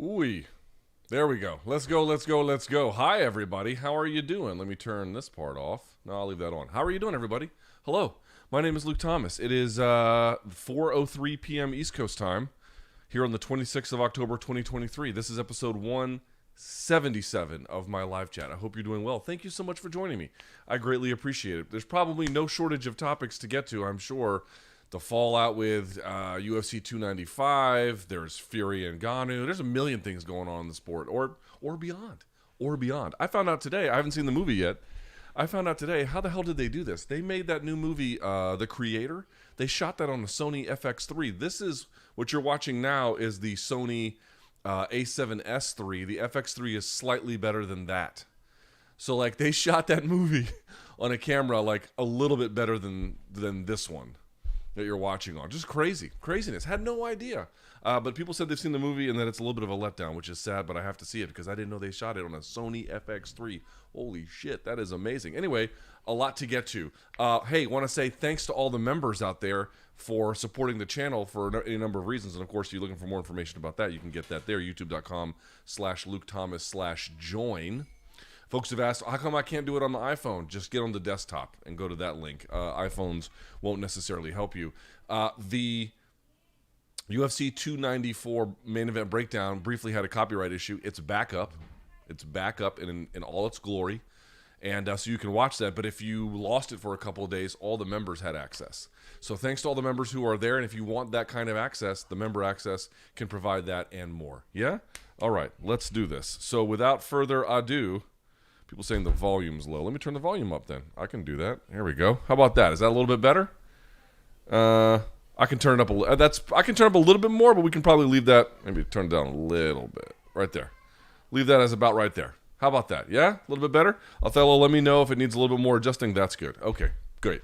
Ooh, there we go. Let's go, let's go, let's go. Hi, everybody. How are you doing? Let me turn this part off. No, I'll leave that on. How are you doing, everybody? Hello. My name is Luke Thomas. It is 4:03 p.m. East Coast time here on the 26th of October, 2023. This is episode 177 of my live chat. I hope you're doing well. Thank you so much for joining me. I greatly appreciate it. There's probably no shortage of topics to get to, I'm sure. The fallout with UFC 295. There's Fury and Ngannou. There's a million things going on in the sport, or beyond. I found out today. I haven't seen the movie yet. I found out today. How the hell did they do this? They made that new movie, The Creator. They shot that on the Sony FX3. This is what you're watching now. Is the Sony A7S3. The FX3 is slightly better than that. So like they shot that movie on a camera like a little bit better than this one that you're watching on. Just craziness. Had no idea. But people said they've seen the movie and that it's a little bit of a letdown, which is sad, but I have to see it because I didn't know they shot it on a Sony FX3. Holy shit, that is amazing. Anyway, a lot to get to. Hey, want to say thanks to all the members out there for supporting the channel for any number of reasons. And of course, if you're looking for more information about that, you can get that there, youtube.com/LukeThomas/join. Folks have asked, how come I can't do it on the iPhone? Just get on the desktop and go to that link. iPhones won't necessarily help you. The UFC 294 main event breakdown briefly had a copyright issue. It's back up. It's back up in all its glory. And so you can watch that. But if you lost it for a couple of days, all the members had access. So thanks to all the members who are there. And if you want that kind of access, the member access can provide that and more. Yeah? All right, let's do this. So without further ado... People saying the volume's low. Let me turn the volume up then. I can do that. Here we go. How about that? Is that a little bit better? I can turn it up I can turn up a little bit more, but we can probably leave that. Maybe turn it down a little bit. Right there. Leave that as about right there. How about that? Yeah? A little bit better? Othello, let me know if it needs a little bit more adjusting. That's good. Okay. Great.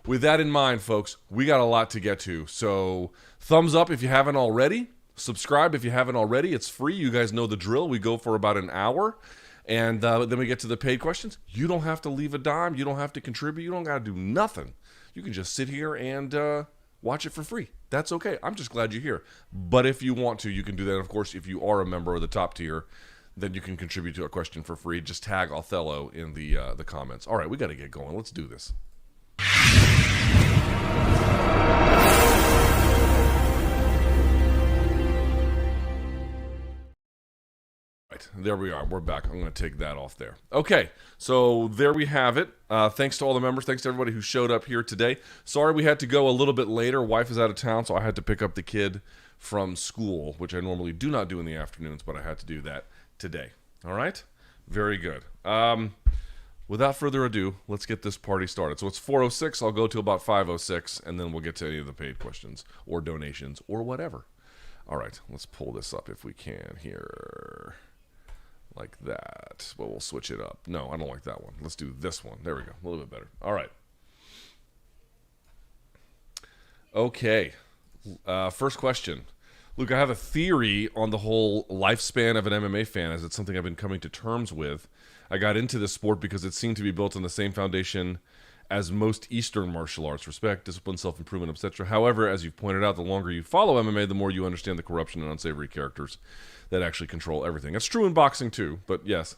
With that in mind, folks, we got a lot to get to. So, thumbs up if you haven't already. Subscribe if you haven't already. It's free. You guys know the drill. We go for about an hour. And then we get to the paid questions. You don't have to leave a dime. You don't have to contribute. You don't got to do nothing. You can just sit here and watch it for free. That's okay. I'm just glad you're here. But if you want to, you can do that. Of course, if you are a member of the top tier, then you can contribute to a question for free. Just tag Othello in the comments. All right, we got to get going. Let's do this. There we are. We're back. I'm going to take that off there. Okay, so there we have it. Thanks to all the members. Thanks to everybody who showed up here today. Sorry we had to go a little bit later. Wife is out of town, so I had to pick up the kid from school, which I normally do not do in the afternoons, but I had to do that today. All right? Very good. Without further ado, let's get this party started. So it's 4:06. I'll go to about 5:06, and then we'll get to any of the paid questions or donations or whatever. All right, let's pull this up if we can here. Like that. Well, we'll switch it up. No, I don't like that one. Let's do this one. There we go. A little bit better. All right. Okay. First question. Luke, I have a theory on the whole lifespan of an MMA fan, as it's something I've been coming to terms with. I got into this sport because it seemed to be built on the same foundation as most Eastern martial arts: respect, discipline, self-improvement, etc. However, as you've pointed out, the longer you follow MMA, the more you understand the corruption and unsavory characters that actually control everything. That's true in boxing too, but yes.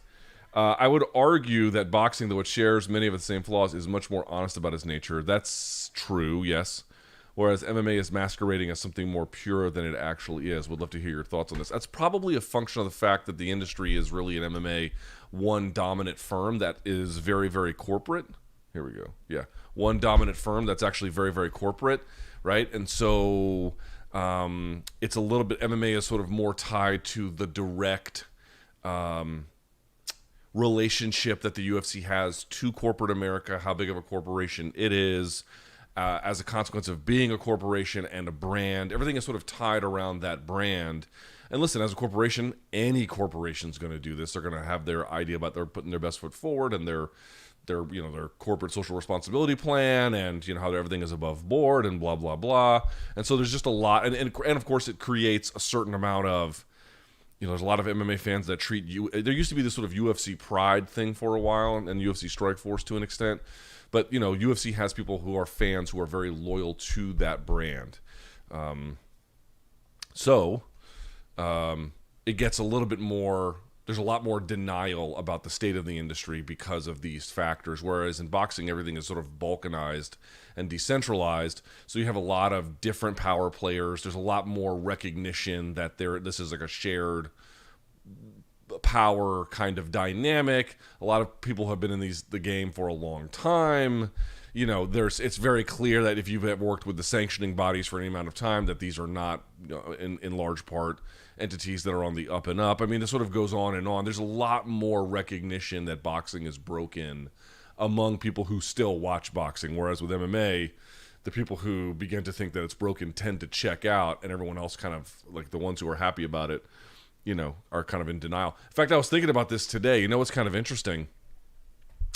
I would argue that boxing, though it shares many of the same flaws, is much more honest about its nature. That's true, yes. Whereas MMA is masquerading as something more pure than it actually is. Would love to hear your thoughts on this. That's probably a function of the fact that the industry is really, in MMA, one dominant firm that is very, very corporate. Here we go. Yeah. One dominant firm that's actually very, very corporate, right? And so it's a little bit, MMA is sort of more tied to the direct relationship that the UFC has to corporate America, how big of a corporation it is, as a consequence of being a corporation and a brand. Everything is sort of tied around that brand. And listen, as a corporation, any corporation's going to do this. They're going to have their idea about they're putting their best foot forward and their corporate social responsibility plan, and how everything is above board and blah blah blah. And so there's just a lot, and of course it creates a certain amount of, there's a lot of MMA fans that treat you. There used to be this sort of UFC pride thing for a while, and UFC Strike Force to an extent. But UFC has people who are fans who are very loyal to that brand. it gets a little bit more, there's a lot more denial about the state of the industry because of these factors, whereas in boxing, everything is sort of balkanized and decentralized, so you have a lot of different power players. There's a lot more recognition that this is like a shared power kind of dynamic. A lot of people have been in the game for a long time. You know, it's very clear that if you've worked with the sanctioning bodies for any amount of time, that these are not, in large part, entities that are on the up and up. I mean, it sort of goes on and on. There's a lot more recognition that boxing is broken among people who still watch boxing, whereas with MMA, the people who begin to think that it's broken tend to check out, and everyone else kind of, like the ones who are happy about it, are kind of in denial. In fact, I was thinking about this today. You know what's kind of interesting?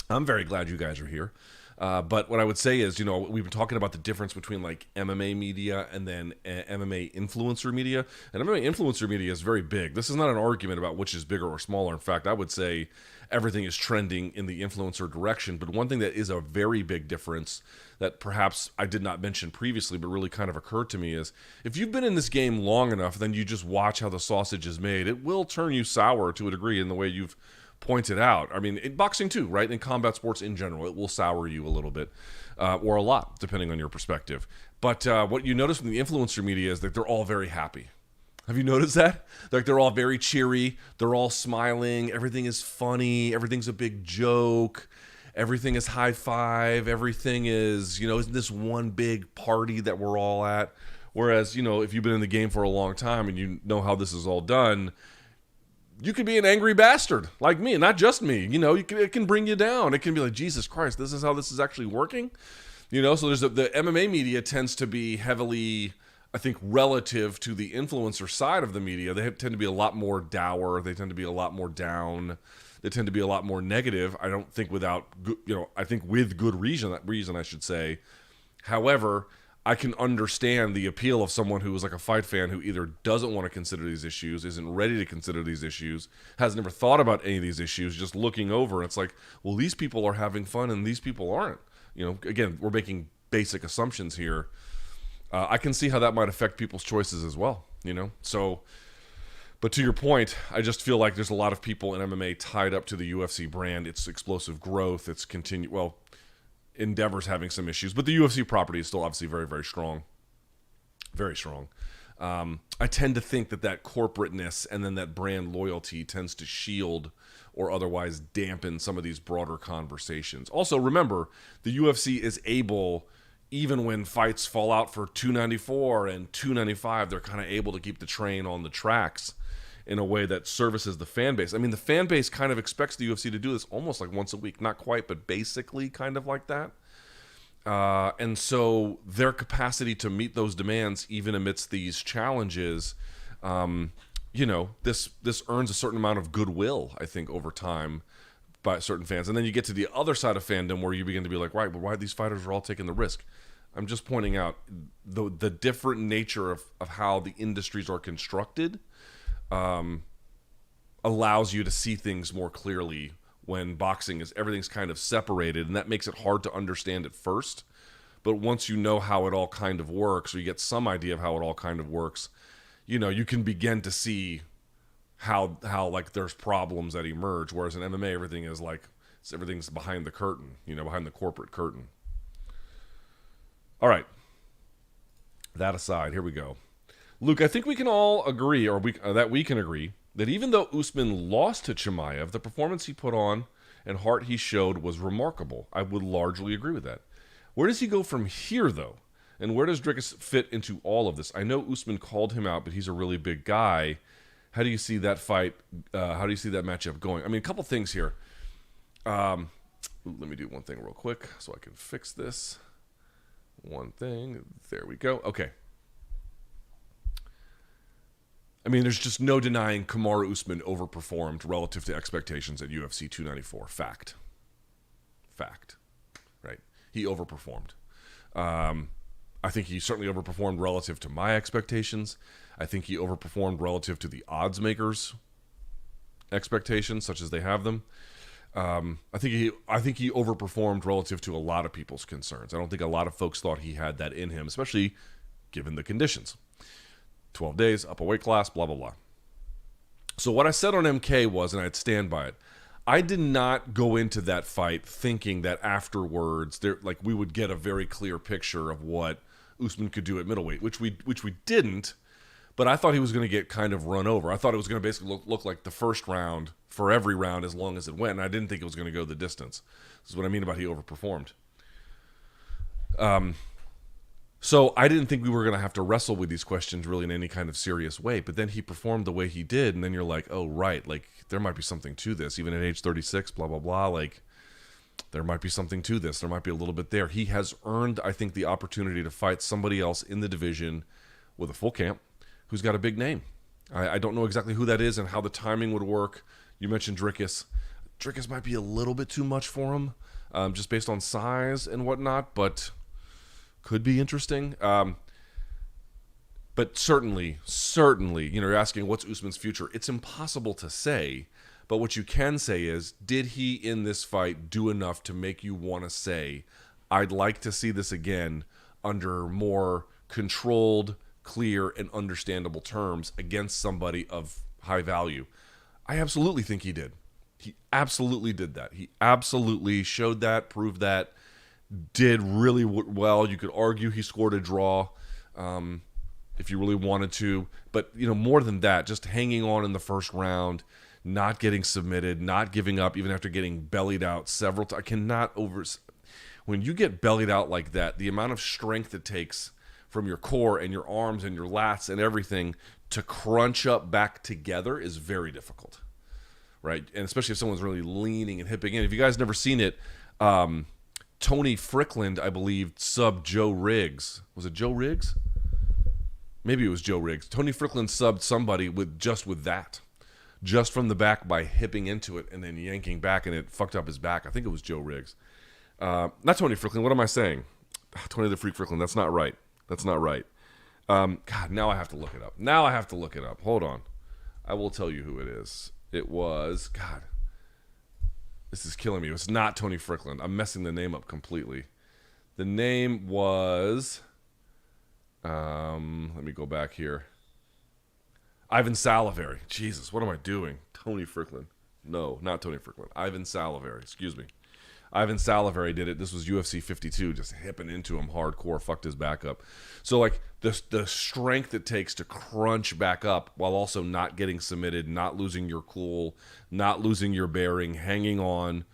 I'm very glad you guys are here. But what I would say is, we've been talking about the difference between like MMA media and then MMA influencer media. And MMA influencer media is very big. This is not an argument about which is bigger or smaller. In fact, I would say everything is trending in the influencer direction. But one thing that is a very big difference that perhaps I did not mention previously, but really kind of occurred to me is if you've been in this game long enough, then you just watch how the sausage is made. It will turn you sour to a degree in the way you've pointed out. I mean, in boxing too, right? In combat sports in general, it will sour you a little bit, or a lot, depending on your perspective. But what you notice from the influencer media is that they're all very happy. Have you noticed that? Like, they're all very cheery. They're all smiling. Everything is funny. Everything's a big joke. Everything is high five. Everything is, isn't this one big party that we're all at? Whereas, if you've been in the game for a long time and you know how this is all done, you could be an angry bastard like me, and not just me. It can bring you down. It can be like, Jesus Christ, this is how this is actually working. So there's the MMA media tends to be heavily, I think, relative to the influencer side of the media. They tend to be a lot more dour. They tend to be a lot more down. They tend to be a lot more negative. I don't think I think with good reason I should say. However, I can understand the appeal of someone who is like a fight fan who either doesn't want to consider these issues, isn't ready to consider these issues, has never thought about any of these issues, just looking over. And it's like, well, these people are having fun and these people aren't. Again, we're making basic assumptions here. I can see how that might affect people's choices as well, So, but to your point, I just feel like there's a lot of people in MMA tied up to the UFC brand, its explosive growth, its Endeavor's having some issues, but the UFC property is still obviously very, very strong. Very strong. I tend to think that corporateness and then that brand loyalty tends to shield or otherwise dampen some of these broader conversations. Also, remember, the UFC is able, even when fights fall out for 294 and 295, they're kind of able to keep the train on the tracks in a way that services the fan base. I mean, the fan base kind of expects the UFC to do this almost like once a week. Not quite, but basically kind of like that. And so their capacity to meet those demands, even amidst these challenges, this earns a certain amount of goodwill, I think, over time by certain fans. And then you get to the other side of fandom where you begin to be like, right, but why these fighters are all taking the risk? I'm just pointing out the different nature of how the industries are constructed allows you to see things more clearly when boxing everything's kind of separated, and that makes it hard to understand at first. But once you know how it all kind of works, or you get some idea of how it all kind of works, you can begin to see how like there's problems that emerge. Whereas in MMA, everything's behind the curtain, behind the corporate curtain. All right. That aside, here we go. Luke, I think we can all agree, that we can agree, that even though Usman lost to Chimaev, the performance he put on and heart he showed was remarkable. I would largely agree with that. Where does he go from here, though? And where does Dricus fit into all of this? I know Usman called him out, but he's a really big guy. How do you see that fight? How do you see that matchup going? I mean, a couple things here. Let me do one thing real quick so I can fix this. One thing. There we go. Okay. I mean, there's just no denying Kamaru Usman overperformed relative to expectations at UFC 294. Fact. Right? He overperformed. I think he certainly overperformed relative to my expectations. I think he overperformed relative to the odds makers' expectations, such as they have them. I think he overperformed relative to a lot of people's concerns. I don't think a lot of folks thought he had that in him, especially given the conditions. 12 days, up a weight class, blah, blah, blah. So what I said on MK was, and I'd stand by it, I did not go into that fight thinking that afterwards we would get a very clear picture of what Usman could do at middleweight, which we didn't. But I thought he was going to get kind of run over. I thought it was going to basically look like the first round for every round as long as it went, and I didn't think it was going to go the distance. This is what I mean about he overperformed. So I didn't think we were going to have to wrestle with these questions really in any kind of serious way. But then he performed the way he did, and then you're like, oh, right, like there might be something to this. Even at age 36, blah, blah, blah, like there might be something to this. There might be a little bit there. He has earned, I think, the opportunity to fight somebody else in the division with a full camp who's got a big name. I don't know exactly who that is and how the timing would work. You mentioned Dricus. Dricus might be a little bit too much for him, just based on size and whatnot, but could be interesting. But certainly, you're asking what's Usman's future. It's impossible to say, but what you can say is, did he in this fight do enough to make you want to say, I'd like to see this again under more controlled, clear, and understandable terms against somebody of high value? I absolutely think he did. He absolutely did that. He absolutely showed that, proved that, did really well. You could argue he scored a draw if you really wanted to. But, more than that, just hanging on in the first round, not getting submitted, not giving up, even after getting bellied out several times. I cannot when you get bellied out like that, the amount of strength it takes from your core and your arms and your lats and everything to crunch up back together is very difficult, right? And especially if someone's really leaning and hipping in. If you guys never seen it, Tony Frickland, I believe, subbed Joe Riggs. Was it Joe Riggs? Maybe it was Joe Riggs. Tony Frickland subbed somebody with that. Just from the back by hipping into it and then yanking back, and it fucked up his back. I think it was Joe Riggs. Not Tony Frickland. What am I saying? Tony the Freak Frickland. That's not right. God, now I have to look it up. Hold on. I will tell you who it is. It was, God, this is killing me. It was not Tony Frickland. I'm messing the name up completely. The name was, let me go back here. Ivan Salivary. Jesus, what am I doing? Tony Frickland. No, not Tony Frickland. Ivan Salivary. Excuse me. Ivan Salivary did it. This was UFC 52, just hipping into him hardcore, fucked his back up. So, like, the strength it takes to crunch back up while also not getting submitted, not losing your cool, not losing your bearing, hanging on.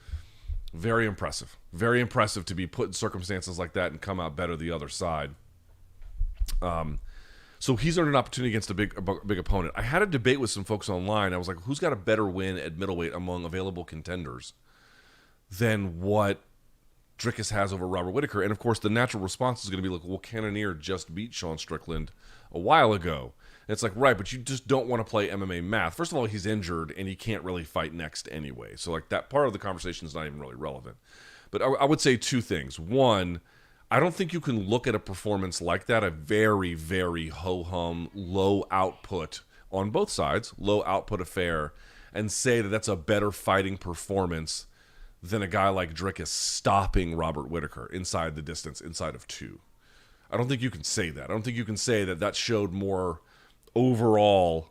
Very impressive. Very impressive to be put in circumstances like that and come out better the other side. So he's earned an opportunity against a big opponent. I had a debate with some folks online. I was like, who's got a better win at middleweight among available contenders than what Dricus has over Robert Whittaker? And, of course, the natural response is going to be like, well, Cannonier just beat Sean Strickland a while ago. And it's like, right, but you just don't want to play MMA math. First of all, he's injured, and he can't really fight next anyway. So, like, that part of the conversation is not even really relevant. But I would say two things. One, I don't think you can look at a performance like that, a very, very ho-hum, low output on both sides, low output affair, and say that that's a better fighting performance than a guy like Dricus stopping Robert Whittaker inside the distance, inside of 2. I don't think you can say that. I don't think you can say that that showed more overall,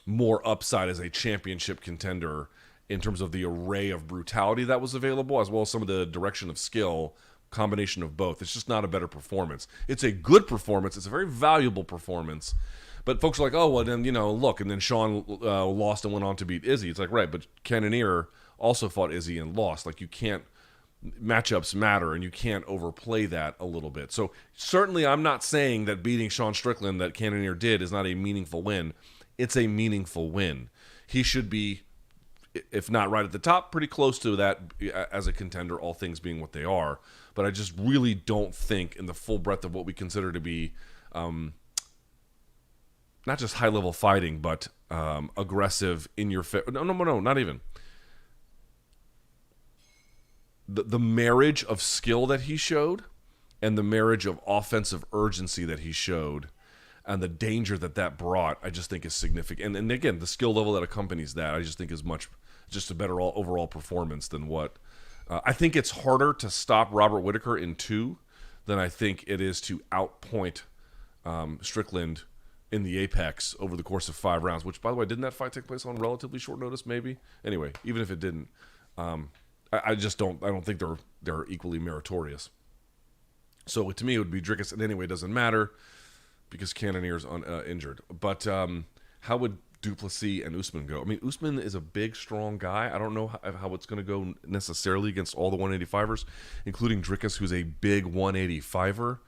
more upside as a championship contender in terms of the array of brutality that was available, as well as some of the direction of skill, combination of both. It's just not a better performance. It's a good performance. It's a very valuable performance. But folks are like, oh, well, then, look, and then Sean lost and went on to beat Izzy. It's like, right, but Cannonier also fought Izzy and lost. Like, you can't, matchups matter, and you can't overplay that a little bit. So certainly I'm not saying that beating Sean Strickland that Cannonier did is not a meaningful win. It's a meaningful win. He should be, if not right at the top, pretty close to that as a contender, all things being what they are. But I just really don't think in the full breadth of what we consider to be not just high-level fighting, but aggressive, in-your-face. No, not even. The marriage of skill that he showed and the marriage of offensive urgency that he showed and the danger that brought, I just think is significant. And again, the skill level that accompanies that, I just think is just a better overall performance than what... I think it's harder to stop Robert Whittaker in 2 than I think it is to outpoint Strickland in the Apex over the course of 5 rounds, which, by the way, didn't that fight take place on relatively short notice, maybe? Anyway, even if it didn't, I just don't think they're equally meritorious. So to me, it would be Dricus, and anyway, it doesn't matter because Cannonier's injured. But how would Duplessis and Usman go? I mean, Usman is a big, strong guy. I don't know how it's going to go necessarily against all the 185ers, including Dricus, who's a big 185er.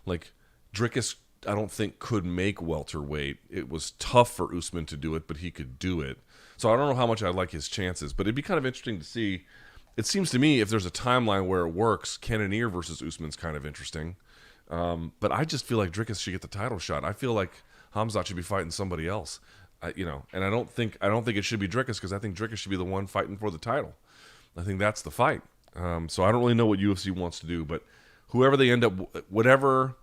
Like, Dricus, I don't think, could make welterweight. It was tough for Usman to do it, but he could do it. So I don't know how much I like his chances, but it'd be kind of interesting to see. It seems to me if there's a timeline where it works, Cannonier versus Usman's kind of interesting. But I just feel like Dricus should get the title shot. I feel like Khamzat should be fighting somebody else. And I don't think it should be Dricus because I think Dricus should be the one fighting for the title. I think that's the fight. So I don't really know what UFC wants to do, but whoever they end up, whatever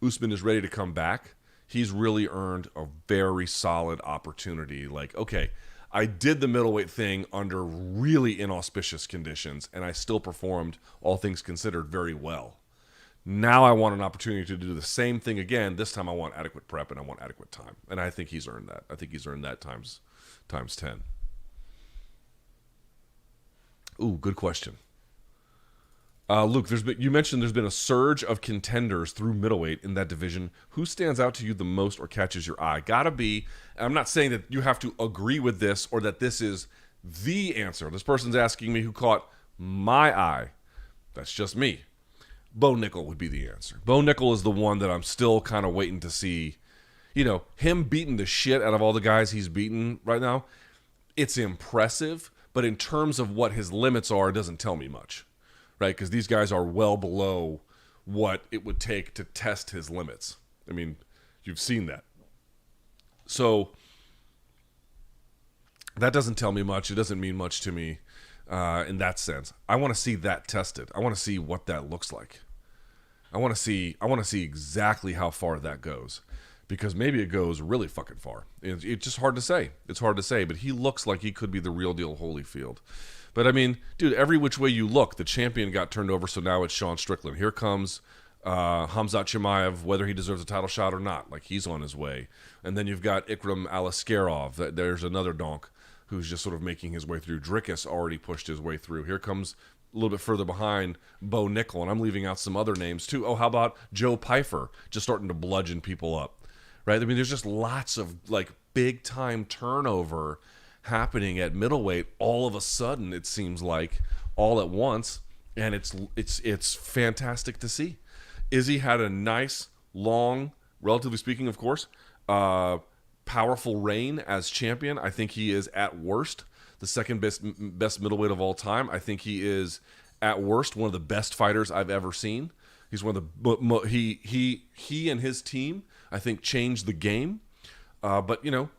Usman is ready to come back, he's really earned a very solid opportunity. Like, okay, I did the middleweight thing under really inauspicious conditions, and I still performed, all things considered, very well. Now I want an opportunity to do the same thing again. This time I want adequate prep and I want adequate time. And I think he's earned that. I think he's earned that times 10. Ooh, good question. Luke, you mentioned there's been a surge of contenders through middleweight in that division. Who stands out to you the most or catches your eye? Gotta be, I'm not saying that you have to agree with this or that this is the answer. This person's asking me who caught my eye. That's just me. Bo Nickel would be the answer. Bo Nickel is the one that I'm still kind of waiting to see. You know, him beating the shit out of all the guys he's beaten right now, it's impressive, but in terms of what his limits are, it doesn't tell me much, right? Because these guys are well below what it would take to test his limits. I mean, you've seen that. So that doesn't tell me much. It doesn't mean much to me in that sense. I want to see that tested. I want to see what that looks like. I want to see exactly how far that goes, because maybe it goes really fucking far. It's just hard to say. It's hard to say, but he looks like he could be the real deal Holyfield. But I mean, dude, every which way you look, the champion got turned over, so now it's Sean Strickland. Here comes Khamzat Chimaev, whether he deserves a title shot or not. Like, he's on his way. And then you've got Ikram Aliskerov. There's another donk who's just sort of making his way through. Dricus already pushed his way through. Here comes a little bit further behind Bo Nickel, and I'm leaving out some other names too. Oh, how about Joe Pyfer just starting to bludgeon people up, right? I mean, there's just lots of like big time turnover happening at middleweight all of a sudden, it seems like, all at once, and it's fantastic to see. Izzy had a nice, long, relatively speaking, of course, powerful reign as champion. I think he is at worst the second best middleweight of all time. I think he is at worst one of the best fighters I've ever seen. He's one of the he and his team, I think, changed the game. But you know,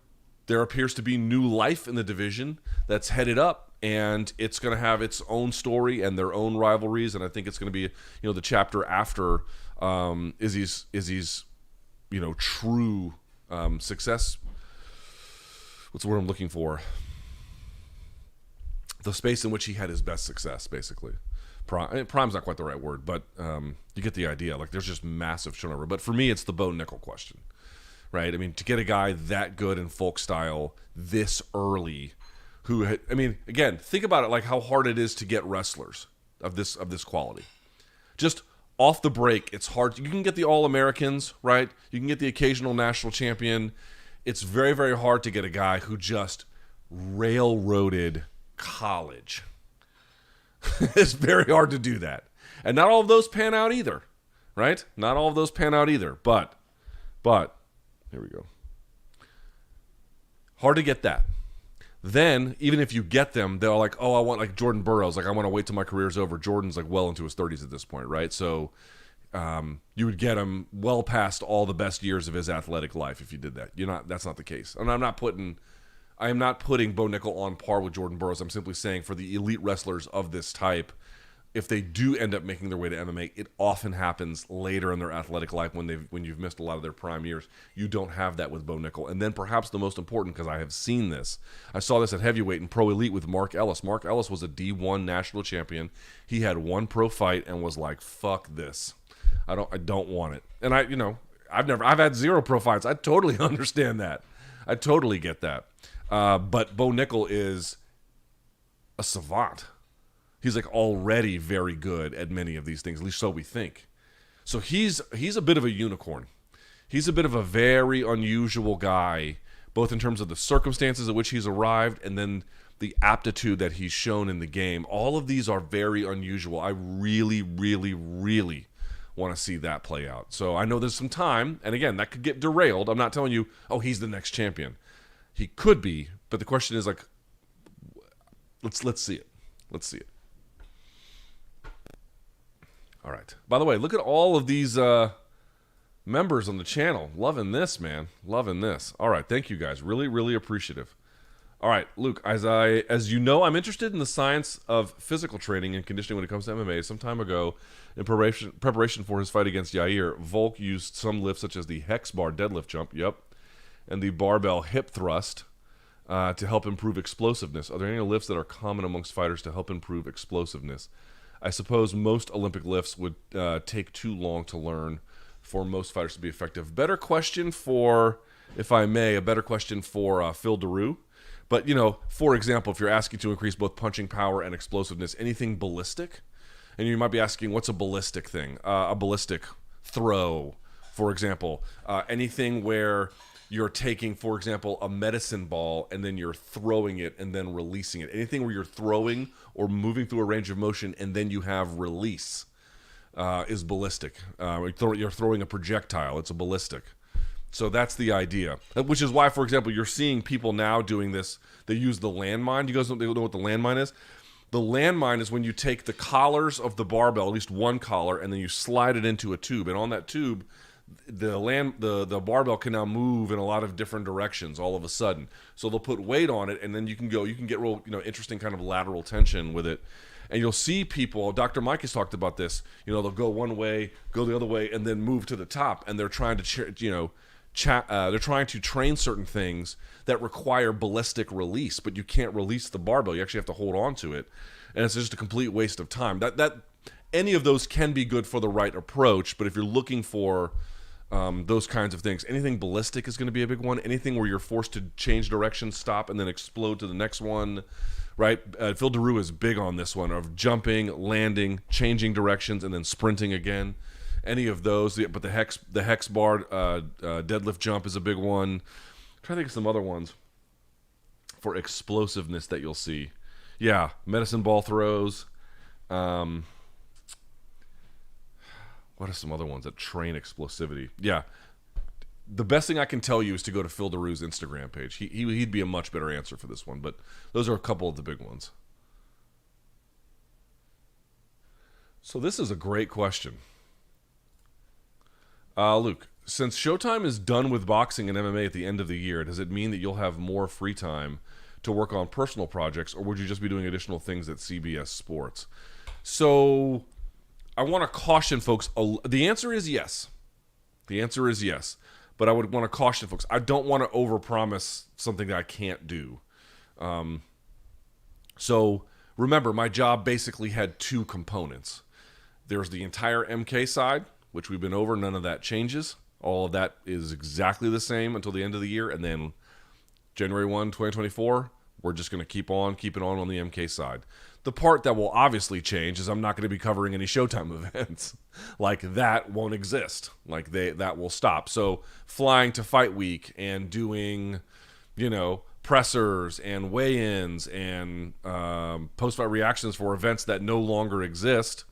there appears to be new life in the division that's headed up, and it's going to have its own story and their own rivalries. And I think it's going to be, you know, the chapter after Izzy's you know, true success. What's the word I'm looking for? The space in which he had his best success, basically. Prime's not quite the right word, but you get the idea. Like, there's just massive turnover. But for me, it's the Bo Nickel question, right? I mean, to get a guy that good in folk style this early, I mean, again, think about it, like how hard it is to get wrestlers of this quality. Just off the break, it's hard. You can get the All-Americans, right? You can get the occasional national champion. It's very, very hard to get a guy who just railroaded college. It's very hard to do that. And not all of those pan out either, right? Not all of those pan out either. But, here we go. Hard to get that. Then, even if you get them, they're like, oh, I want, like Jordan Burroughs, like I want to wait till my career's over. Jordan's like well into his 30s at this point, right? So you would get him well past all the best years of his athletic life if you did that. That's not the case. And I am not putting Bo Nickel on par with Jordan Burroughs. I'm simply saying for the elite wrestlers of this type, if they do end up making their way to MMA, it often happens later in their athletic life when you've missed a lot of their prime years. You don't have that with Bo Nickel. And then perhaps the most important, because I have seen this, I saw this at heavyweight and pro elite with Marc Ellis. Marc Ellis was a D1 national champion. He had one pro fight and was like, fuck this. I don't want it. And I've had 0 pro fights. I totally understand that. I totally get that. But Bo Nickel is a savant. He's like already very good at many of these things, at least so we think. So he's a bit of a unicorn. He's a bit of a very unusual guy, both in terms of the circumstances at which he's arrived and then the aptitude that he's shown in the game. All of these are very unusual. I really, really, really want to see that play out. So I know there's some time, and again, that could get derailed. I'm not telling you, oh, he's the next champion. He could be, but the question is like, let's see it. Let's see it. All right. By the way, look at all of these members on the channel. Loving this, man. Loving this. All right. Thank you guys. Really, really appreciative. All right, Luke, as you know, I'm interested in the science of physical training and conditioning when it comes to MMA. Some time ago, in preparation for his fight against Yair, Volk used some lifts such as the hex bar deadlift jump, and the barbell hip thrust to help improve explosiveness. Are there any lifts that are common amongst fighters to help improve explosiveness? I suppose most Olympic lifts would take too long to learn for most fighters to be effective. Better question for, if I may, a better question for Phil Daru. But, you know, for example, if you're asking to increase both punching power and explosiveness, anything ballistic, and you might be asking, what's a ballistic thing? A ballistic throw, for example. Anything where you're taking, for example, a medicine ball and then you're throwing it and then releasing it. Anything where you're throwing or moving through a range of motion and then you have release is ballistic. You're throwing a projectile. It's a ballistic. So that's the idea, which is why, for example, you're seeing people now doing this. They use the landmine. You guys don't know what the landmine is? The landmine is when you take the collars of the barbell, at least one collar, and then you slide it into a tube. And on that tube, the barbell can now move in a lot of different directions all of a sudden. So they'll put weight on it, and then you can get real, interesting kind of lateral tension with it. And you'll see people, Dr. Mike has talked about this, they'll go one way, go the other way, and then move to the top. And they're trying to, they're trying to train certain things that require ballistic release, but you can't release the barbell. You actually have to hold on to it, and it's just a complete waste of time. That any of those can be good for the right approach, but if you're looking for those kinds of things, anything ballistic is going to be a big one. Anything where you're forced to change direction, stop, and then explode to the next one, right? Phil Daru is big on this one of jumping, landing, changing directions, and then sprinting again. Any of those, but the hex bar deadlift jump is a big one. I'm trying to think of some other ones for explosiveness that you'll see. Yeah, medicine ball throws. What are some other ones that train explosivity? Yeah, the best thing I can tell you is to go to Phil Daru's Instagram page. He'd be a much better answer for this one, but those are a couple of the big ones. So this is a great question. Luke, since Showtime is done with boxing and MMA at the end of the year, does it mean that you'll have more free time to work on personal projects, or would you just be doing additional things at CBS Sports? So I want to caution folks. The answer is yes. The answer is yes. But I would want to caution folks. I don't want to overpromise something that I can't do. So remember, my job basically had 2 components. There's the entire MK side, which we've been over. None of that changes. All of that is exactly the same until the end of the year. And then January 1, 2024, we're just going to keep on keeping on the MK side. The part that will obviously change is I'm not going to be covering any Showtime events. Like, that won't exist. Like, that will stop. So flying to Fight Week and doing, pressers and weigh-ins and post-fight reactions for events that no longer exist,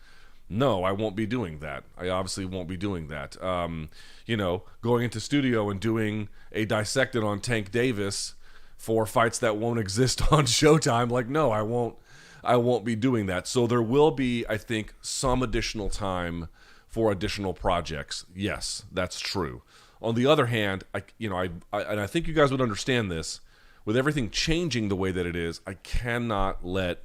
no, I won't be doing that. I obviously won't be doing that. Going into studio and doing a dissected on Tank Davis for fights that won't exist on Showtime, like, no, I won't be doing that. So there will be, I think, some additional time for additional projects. Yes, that's true. On the other hand, I think you guys would understand this. With everything changing the way that it is, I cannot let.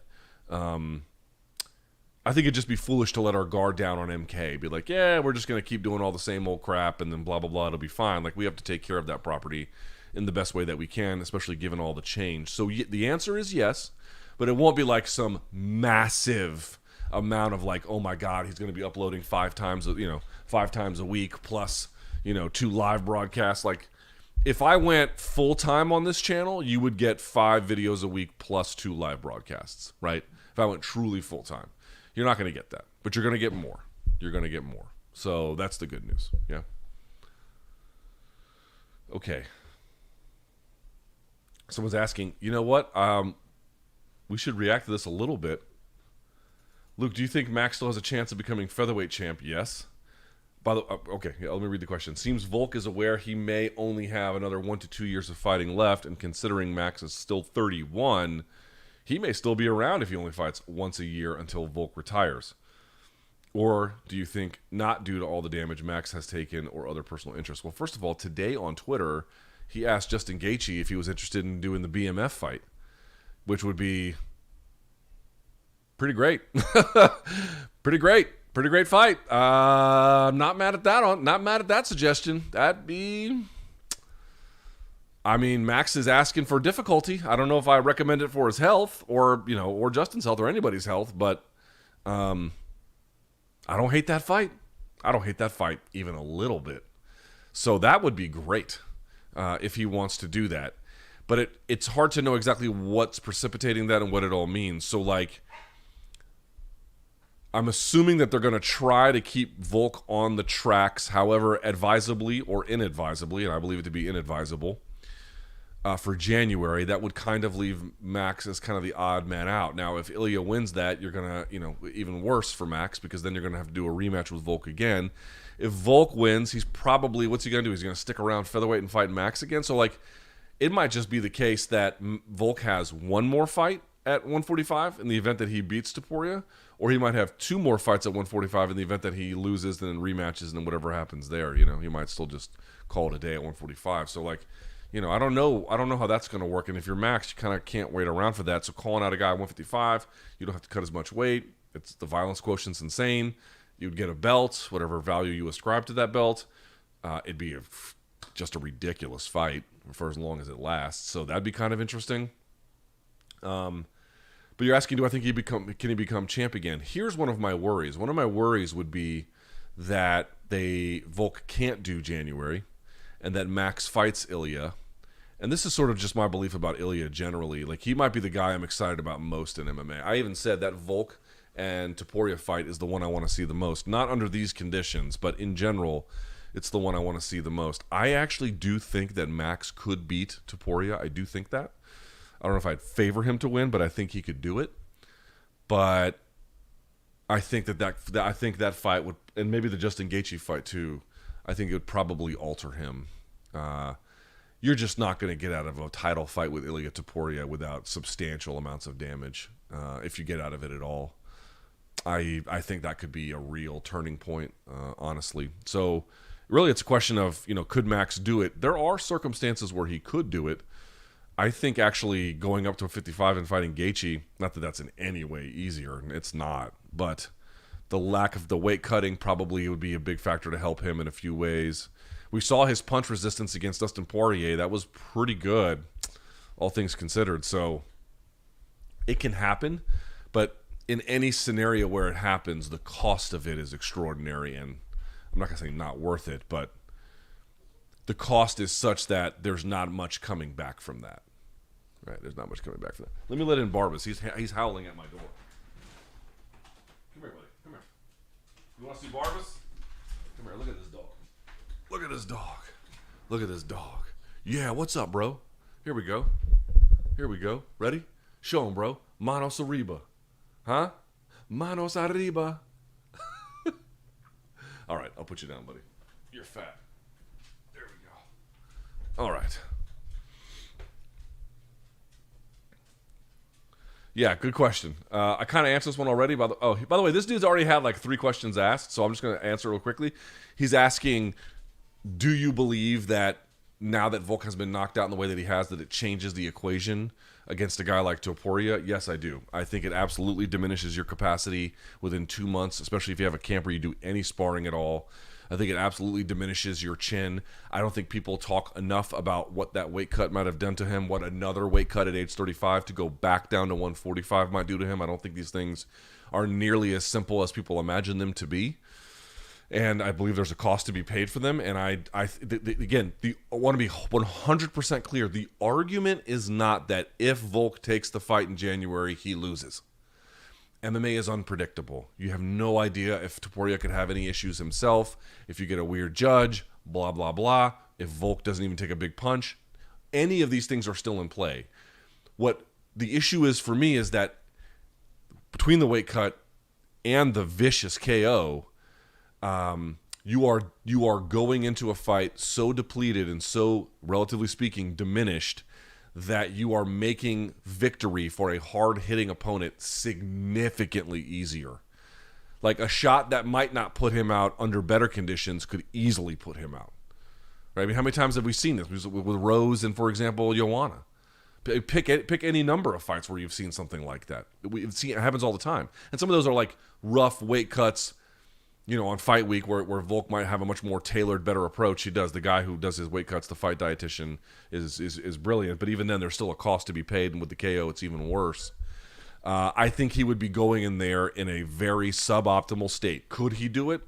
I think it'd just be foolish to let our guard down on MK. Be like, yeah, we're just going to keep doing all the same old crap and then blah, blah, blah, it'll be fine. Like, we have to take care of that property in the best way that we can, especially given all the change. So the answer is yes, but it won't be like some massive amount of like, oh my God, he's going to be uploading 5 times a week plus, 2 live broadcasts. Like, if I went full-time on this channel, you would get 5 videos a week plus 2 live broadcasts, right? If I went truly full-time. You're not going to get that, but you're going to get more. You're going to get more. So that's the good news, yeah? Okay. Someone's asking, you know what? We should react to this a little bit. Luke, do you think Max still has a chance of becoming featherweight champ? Yes. By the okay, yeah, let me read the question. Seems Volk is aware he may only have another 1 to 2 years of fighting left, and considering Max is still 31, he may still be around if he only fights once a year until Volk retires. Or do you think not due to all the damage Max has taken or other personal interests? Well, first of all, today on Twitter, he asked Justin Gaethje if he was interested in doing the BMF fight, which would be pretty great. Pretty great fight. Not mad at that. Not mad at that suggestion. That'd be. I mean, Max is asking for difficulty. I don't know if I recommend it for his health or Justin's health or anybody's health, but I don't hate that fight. I don't hate that fight even a little bit. So that would be great if he wants to do that. But it's hard to know exactly what's precipitating that and what it all means. So, like, I'm assuming that they're going to try to keep Volk on the tracks, however advisably or inadvisably, and I believe it to be inadvisable, for January. That would kind of leave Max as kind of the odd man out. Now, if Ilya wins that, you're going to, even worse for Max, because then you're going to have to do a rematch with Volk again. If Volk wins, he's probably, what's he going to do? He's going to stick around featherweight and fight Max again? So, like, it might just be the case that Volk has one more fight at 145 in the event that he beats Topuria, or he might have 2 more fights at 145 in the event that he loses and then rematches and then whatever happens there. He might still just call it a day at 145. So, like, I don't know how that's going to work. And if you're Max, you kind of can't wait around for that. So calling out a guy at 155, you don't have to cut as much weight. It's the violence quotient's insane. You'd get a belt, whatever value you ascribe to that belt. It'd be just a ridiculous fight for as long as it lasts. So that'd be kind of interesting. But you're asking, do I think can he become champ again? Here's one of my worries. One of my worries would be that Volk can't do January, and that Max fights Ilya. And this is sort of just my belief about Ilya generally. Like, he might be the guy I'm excited about most in MMA. I even said that Volk and Topuria fight is the one I want to see the most. Not under these conditions, but in general, it's the one I want to see the most. I actually do think that Max could beat Topuria. I do think that. I don't know if I'd favor him to win, but I think he could do it. But I think that fight would, and maybe the Justin Gaethje fight too, I think it would probably alter him. You're just not going to get out of a title fight with Ilya Topuria without substantial amounts of damage, if you get out of it at all. I think that could be a real turning point, honestly. So really it's a question of, could Max do it? There are circumstances where he could do it. I think actually going up to a 55 and fighting Gaethje, not that that's in any way easier, it's not, but the lack of the weight cutting probably would be a big factor to help him in a few ways. We saw his punch resistance against Dustin Poirier. That was pretty good, all things considered. So it can happen, but in any scenario where it happens, the cost of it is extraordinary, and I'm not going to say not worth it, but the cost is such that there's not much coming back from that. Right, there's not much coming back from that. Let me let in Barbas. He's howling at my door. Come here, buddy. Come here. You want to see Barbas? Come here. Look at this dog. Look at this dog. Look at this dog. Yeah, what's up, bro? Here we go. Here we go. Ready? Show him, bro. Manos arriba. Huh? Manos arriba. All right, I'll put you down, buddy. You're fat. There we go. All right. Yeah, good question. I kind of answered this one already. By the way, this dude's already had like 3 questions asked, so I'm just going to answer real quickly. He's asking, do you believe that now that Volk has been knocked out in the way that he has, that it changes the equation against a guy like Topuria? Yes, I do. I think it absolutely diminishes your capacity within 2 months, especially if you have a camp where you do any sparring at all. I think it absolutely diminishes your chin. I don't think people talk enough about what that weight cut might have done to him, what another weight cut at age 35 to go back down to 145 might do to him. I don't think these things are nearly as simple as people imagine them to be. And I believe there's a cost to be paid for them. And I want to be 100% clear. The argument is not that if Volk takes the fight in January, he loses. MMA is unpredictable. You have no idea if Topuria could have any issues himself, if you get a weird judge, blah, blah, blah, if Volk doesn't even take a big punch. Any of these things are still in play. What the issue is for me is that between the weight cut and the vicious KO, you are going into a fight so depleted and so, relatively speaking, diminished that you are making victory for a hard-hitting opponent significantly easier. Like a shot that might not put him out under better conditions could easily put him out. Right? I mean, how many times have we seen this with Rose and, for example, Joanna? Pick any number of fights where you've seen something like that. It happens all the time. And some of those are like rough weight cuts, on fight week where Volk might have a much more tailored, better approach. He does. The guy who does his weight cuts, the fight dietitian, is brilliant. But even then, there's still a cost to be paid. And with the KO, it's even worse. I think he would be going in there in a very suboptimal state. Could he do it?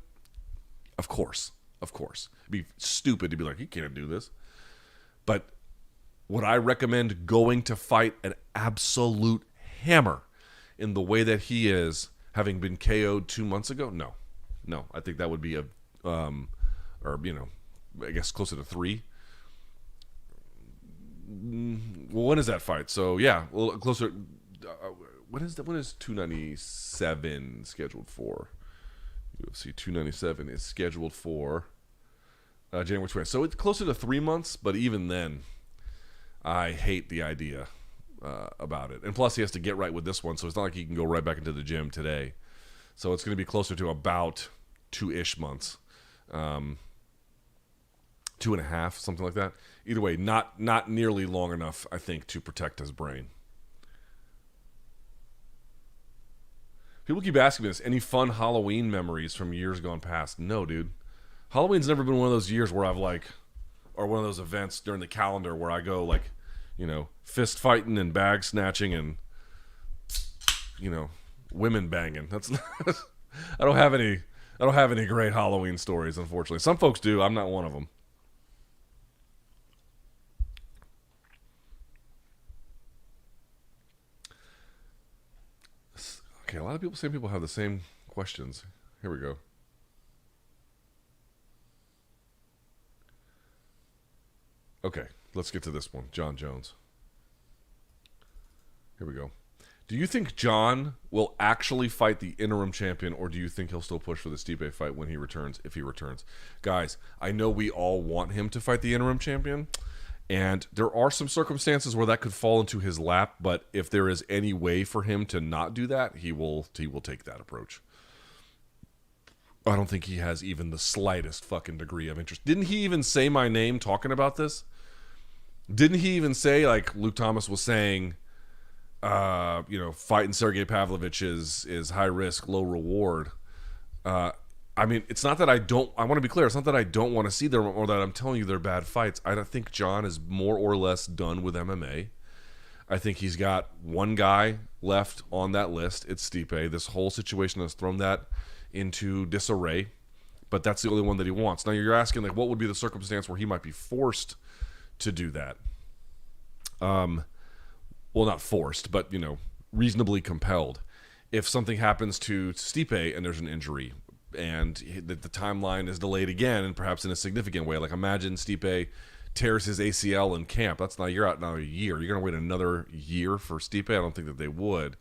Of course. It'd be stupid to be like, he can't do this. But would I recommend going to fight an absolute hammer in the way that he is, having been KO'd 2 months ago? No, I think that would be I guess closer to 3. Well, when is that fight? So yeah, a little closer. When is 297 scheduled for? UFC 297 is scheduled for January 20th. So it's closer to 3 months, but even then, I hate the idea about it. And plus, he has to get right with this one, so it's not like he can go right back into the gym today. So it's going to be closer to about 2-ish months. 2.5, something like that. Either way, not nearly long enough, I think, to protect his brain. People keep asking me this. Any fun Halloween memories from years gone past? No, dude. Halloween's never been one of those years where I've or one of those events during the calendar where I go fist fighting and bag snatching and, women banging. That's not, I don't have any great Halloween stories, unfortunately. Some folks do. I'm not one of them. Okay, a lot of same people have the same questions. Here we go. Okay, let's get to this one. Jon Jones. Here we go. Do you think Jon will actually fight the interim champion, or do you think he'll still push for the Stipe fight when he returns, if he returns? Guys, I know we all want him to fight the interim champion, and there are some circumstances where that could fall into his lap, but if there is any way for him to not do that, he will take that approach. I don't think he has even the slightest fucking degree of interest. Didn't he even say my name talking about this? Didn't he even say, like Luke Thomas was saying, fighting Sergei Pavlovich is high risk, low reward. I mean, it's not that I want to be clear. It's not that I don't want to see them or that I'm telling you they're bad fights. I don't think Jon is more or less done with MMA. I think he's got one guy left on that list. It's Stipe. This whole situation has thrown that into disarray, but that's the only one that he wants. Now you're asking, what would be the circumstance where he might be forced to do that? Well, not forced, but, reasonably compelled. If something happens to Stipe and there's an injury and the timeline is delayed again and perhaps in a significant way, like imagine Stipe tears his ACL in camp. You're out now a year. You're going to wait another year for Stipe? I don't think that they would.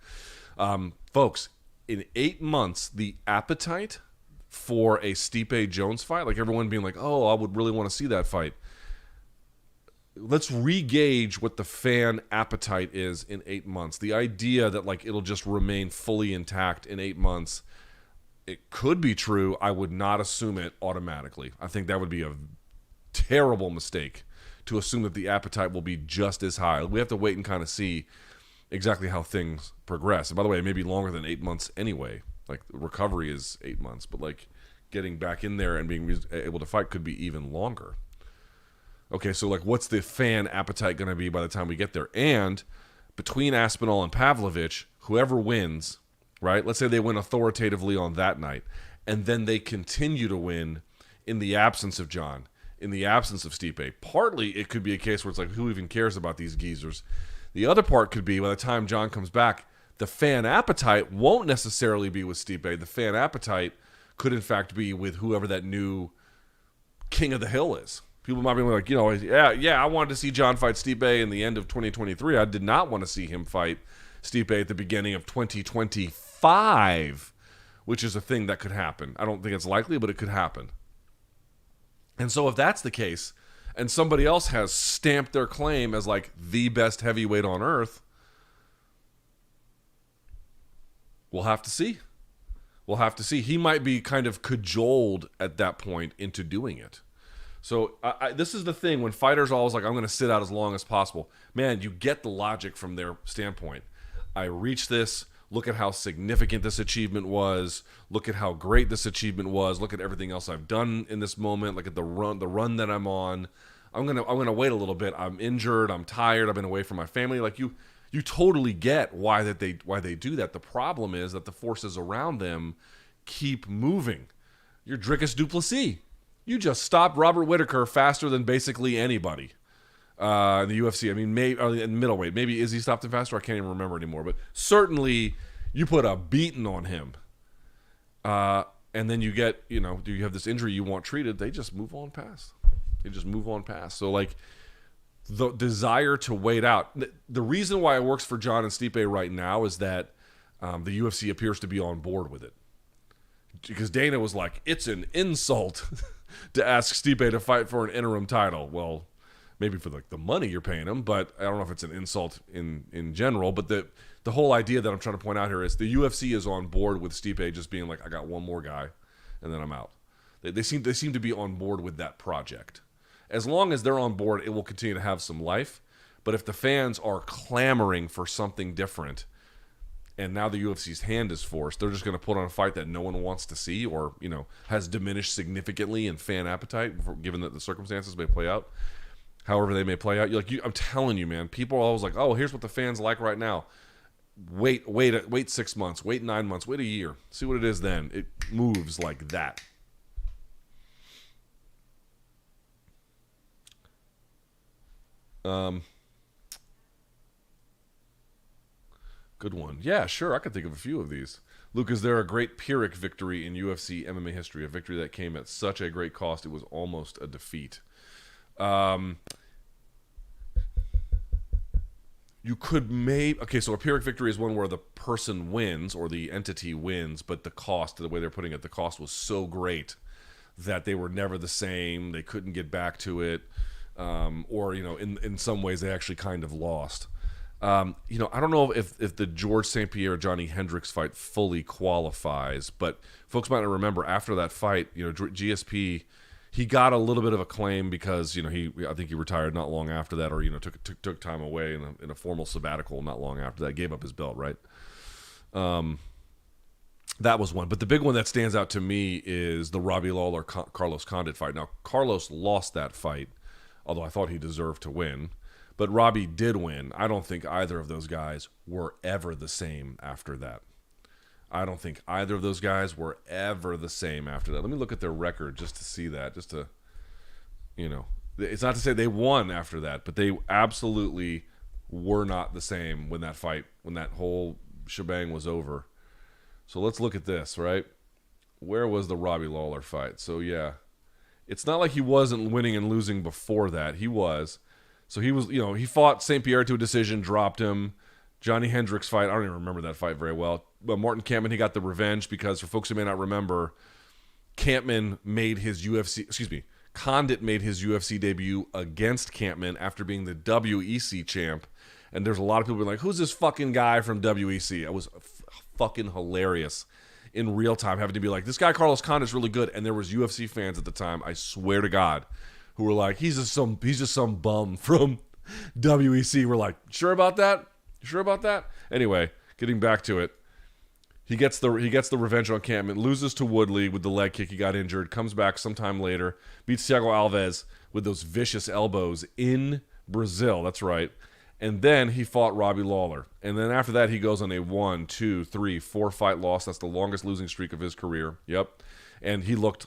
Folks, in 8 months, the appetite for a Stipe Jones fight, like everyone being like, oh, I would really want to see that fight. Let's re-gauge what the fan appetite is in 8 months. The idea that it'll just remain fully intact in 8 months, it could be true. I would not assume it automatically. I think that would be a terrible mistake to assume that the appetite will be just as high. We have to wait and kind of see exactly how things progress. And by the way, it may be longer than 8 months anyway. Recovery is 8 months, but getting back in there and being able to fight could be even longer. Okay, so what's the fan appetite going to be by the time we get there? And between Aspinall and Pavlovich, whoever wins, right? Let's say they win authoritatively on that night. and then they continue to win in the absence of Jon, in the absence of Stipe. Partly, it could be a case where it's like, who even cares about these geezers? The other part could be, by the time Jon comes back, the fan appetite won't necessarily be with Stipe. The fan appetite could, in fact, be with whoever that new king of the hill is. People might be like, I wanted to see Jon fight Stipe in the end of 2023. I did not want to see him fight Stipe at the beginning of 2025, which is a thing that could happen. I don't think it's likely, but it could happen. And so if that's the case, and somebody else has stamped their claim as like the best heavyweight on earth, we'll have to see. We'll have to see. He might be kind of cajoled at that point into doing it. So this is the thing when fighters are always like, I'm going to sit out as long as possible. Man, you get the logic from their standpoint. I reached this. Look at how significant this achievement was. Look at how great this achievement was. Look at everything else I've done in this moment. Look at the run that I'm on. I'm gonna wait a little bit. I'm injured. I'm tired. I've been away from my family. Like you totally get why they do that. The problem is that the forces around them keep moving. You're Dricus du Plessis. You just stopped Robert Whittaker faster than basically anybody in the UFC. I mean, maybe in middleweight. Maybe Izzy stopped him faster. I can't even remember anymore. But certainly, you put a beating on him, and then you get, do you have this injury you want treated? They just move on past. So like the desire to wait out. The reason why it works for Jon and Stipe right now is that the UFC appears to be on board with it. Because Dana was like, it's an insult to ask Stipe to fight for an interim title. Well, maybe for like the money you're paying him, but I don't know if it's an insult in general. But the whole idea that I'm trying to point out here is the UFC is on board with Stipe just being like, I got one more guy, and then I'm out. They seem to be on board with that project. As long as they're on board, it will continue to have some life. But if the fans are clamoring for something different, and now the UFC's hand is forced, they're just going to put on a fight that no one wants to see, or has diminished significantly in fan appetite, given that the circumstances may play out, however they may play out. I'm telling you, man, people are always like, "Oh, here's what the fans like right now." Wait 6 months, wait 9 months, wait a year, see what it is then. It moves like that. Good one. Yeah, sure. I could think of a few of these. Luke, is there a great Pyrrhic victory in UFC MMA history? A victory that came at such a great cost, it was almost a defeat. You could okay, so a Pyrrhic victory is one where the person wins or the entity wins, but the cost, the way they're putting it, the cost was so great that they were never the same. They couldn't get back to it. Or, in some ways they actually kind of lost. I don't know if the George St. Pierre-Johnny Hendricks fight fully qualifies, but folks might not remember after that fight, GSP, he got a little bit of acclaim because, I think he retired not long after that, or, took time away in a formal sabbatical not long after that, gave up his belt, right? That was one. But the big one that stands out to me is the Robbie Lawler Carlos Condit fight. Now, Carlos lost that fight, although I thought he deserved to win. But Robbie did win. I don't think either of those guys were ever the same after that. I don't think either of those guys were ever the same after that. Let me look at their record just to see that. Just to, it's not to say they won after that, but they absolutely were not the same when that whole shebang was over. So let's look at this, right? Where was the Robbie Lawler fight? So, yeah. It's not like he wasn't winning and losing before that. He was. So he was, he fought St. Pierre to a decision, dropped him. Johnny Hendricks fight, I don't even remember that fight very well. But Martin Kampmann, he got the revenge because, for folks who may not remember, Condit made his UFC debut against Kampmann after being the WEC champ. And there's a lot of people like, who's this fucking guy from WEC? It was fucking hilarious in real time, having to be like, this guy Carlos Condit's really good. And there was UFC fans at the time, I swear to God, who were like, he's just some bum from WEC. We're like, sure about that? You sure about that? Anyway, getting back to it, he gets the revenge on Kampmann, loses to Woodley with the leg kick. He got injured, comes back sometime later, beats Thiago Alves with those vicious elbows in Brazil. That's right. And then he fought Robbie Lawler. And then after that, he goes on a 1, 2, 3, 4 fight loss. That's the longest losing streak of his career. Yep. And he looked,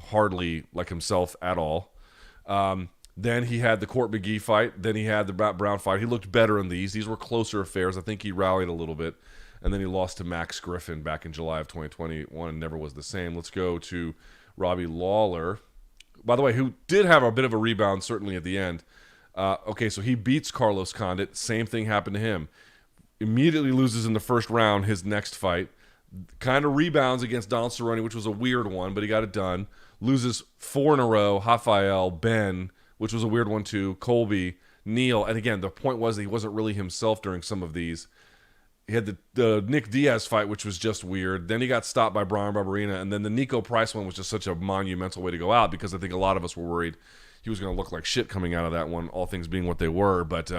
hardly like himself at all. Then he had the Court McGee fight. Then he had the Brown fight. He looked better in these. These were closer affairs. I think he rallied a little bit. And then he lost to Max Griffin back in July of 2021 and never was the same. Let's go to Robbie Lawler. By the way, who did have a bit of a rebound, certainly at the end. Okay, so he beats Carlos Condit. Same thing happened to him. Immediately loses in the first round his next fight. Kind of rebounds against Don Cerrone, which was a weird one, but he got it done. Loses 4 in a row. Rafael, Ben, which was a weird one too. Colby, Neal. And again, the point was that he wasn't really himself during some of these. He had the Nick Diaz fight, which was just weird. Then he got stopped by Brian Barberena. And then the Nico Price one was just such a monumental way to go out because I think a lot of us were worried he was going to look like shit coming out of that one, all things being what they were. But,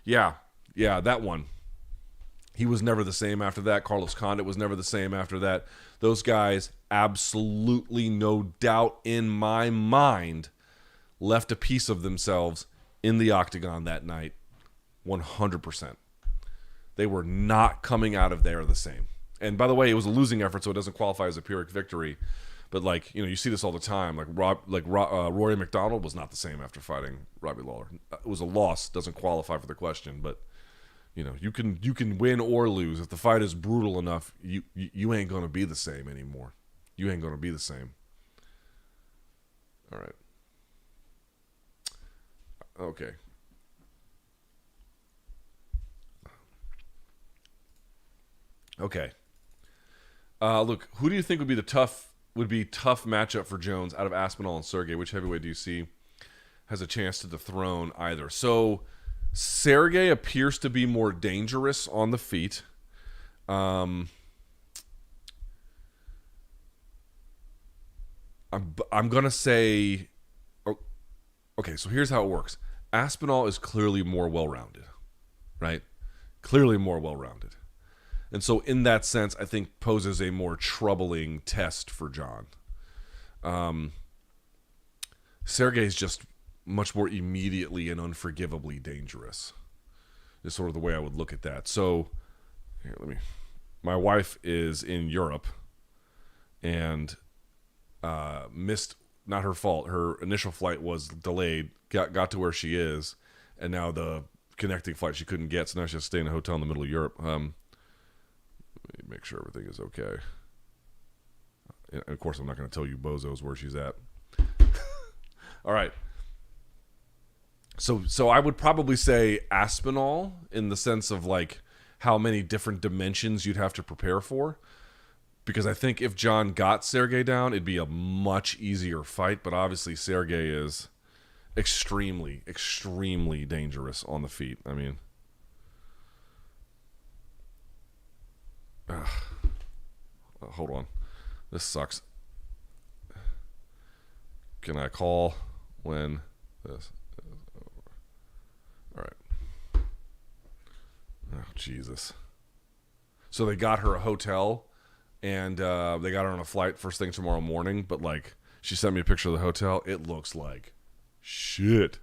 yeah, that one. He was never the same after that. Carlos Condit was never the same after that. Those guys, absolutely no doubt in my mind, left a piece of themselves in the octagon that night. 100%. They were not coming out of there the same. And by the way, it was a losing effort, so it doesn't qualify as a Pyrrhic victory. But you see this all the time. Rory McDonald was not the same after fighting Robbie Lawler. It was a loss, doesn't qualify for the question. But you can win or lose. If the fight is brutal enough, you ain't gonna be the same anymore. You ain't gonna be the same. All right. Okay. Okay. Look, who do you think would be tough matchup for Jones out of Aspinall and Sergey? Which heavyweight do you see has a chance to dethrone either? So Sergey appears to be more dangerous on the feet. I'm gonna say, okay. So here's how it works. Aspinall is clearly more well-rounded, right? Clearly more well-rounded. And so in that sense, I think poses a more troubling test for Jon. Sergey's just much more immediately and unforgivably dangerous is sort of the way I would look at that. So here, my wife is in Europe and missed, not her fault. Her initial flight was delayed, got to where she is, and now the connecting flight she couldn't get, so now she has to stay in a hotel in the middle of Europe. Make sure everything is okay. And of course, I'm not going to tell you bozos where she's at. All right. So I would probably say Aspinall in the sense of how many different dimensions you'd have to prepare for. Because I think if Jon got Sergey down, it'd be a much easier fight. But obviously, Sergey is extremely, extremely dangerous on the feet. I mean... hold on. This sucks. Can I call when this is over? All right. Oh, Jesus. So they got her a hotel, and they got her on a flight first thing tomorrow morning, but she sent me a picture of the hotel. It looks like shit.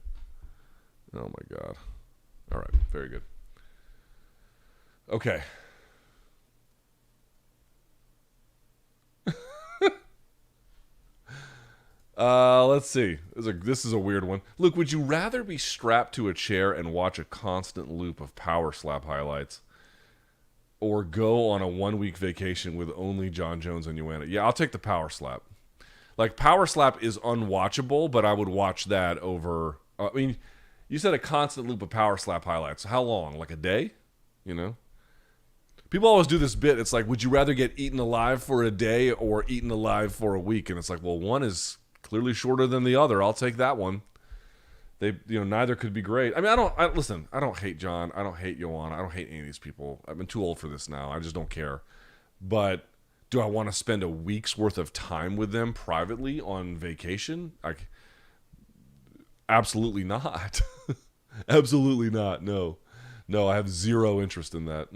Oh, my God. All right. Very good. Okay. Let's see. This is a weird one. Luke, would you rather be strapped to a chair and watch a constant loop of power slap highlights, or go on a 1-week vacation with only Jon Jones and Joanna? Yeah, I'll take the power slap. Power slap is unwatchable, but I would watch that over. I mean, you said a constant loop of power slap highlights. How long? Like a day? People always do this bit. It's would you rather get eaten alive for a day or eaten alive for a week? And it's well, one is clearly shorter than the other. I'll take that one. Neither could be great. I mean, listen, I don't hate Jon. I don't hate Joanna. I don't hate any of these people. I've been too old for this now. I just don't care. But do I want to spend a week's worth of time with them privately on vacation? Absolutely not. Absolutely not. No, I have zero interest in that.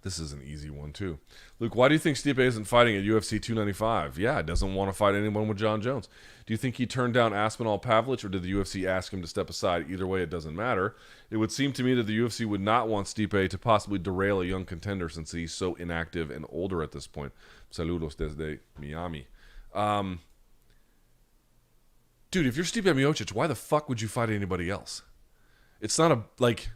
This is an easy one, too. Luke, why do you think Stipe isn't fighting at UFC 295? Yeah, doesn't want to fight anyone with Jon Jones. Do you think he turned down Aspinall Pavlovich, or did the UFC ask him to step aside? Either way, it doesn't matter. It would seem to me that the UFC would not want Stipe to possibly derail a young contender since he's so inactive and older at this point. Saludos desde Miami. Dude, if you're Stipe Miocic, why the fuck would you fight anybody else? It's not a, like...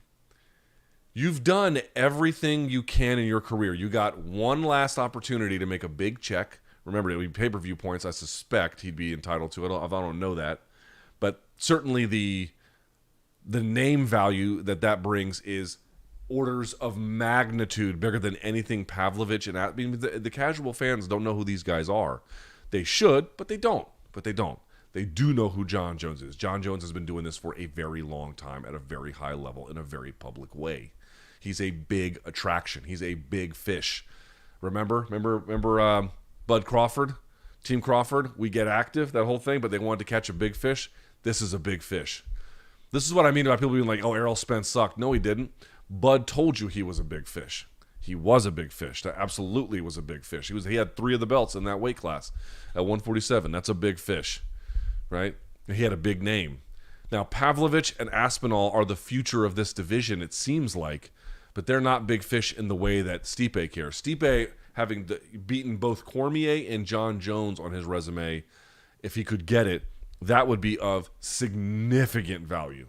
You've done everything you can in your career. You got one last opportunity to make a big check. Remember, it would be pay-per-view points. I suspect he'd be entitled to it. I don't know that. But certainly the name value that brings is orders of magnitude bigger than anything Pavlovich. And I mean, the casual fans don't know who these guys are. They should, but they don't. They do know who Jon Jones is. Jon Jones has been doing this for a very long time at a very high level in a very public way. He's a big attraction. He's a big fish. Remember Bud Crawford, Team Crawford? We get active, that whole thing, but they wanted to catch a big fish. This is a big fish. This is what I mean about people being like, oh, Errol Spence sucked. No, he didn't. Bud told you he was a big fish. He was a big fish. That absolutely was a big fish. He had 3 of the belts in that weight class at 147. That's a big fish, right? He had a big name. Now, Pavlovich and Aspinall are the future of this division, it seems like. But they're not big fish in the way that Stipe cares. Stipe, having beaten both Cormier and Jon Jones on his resume, if he could get it, that would be of significant value.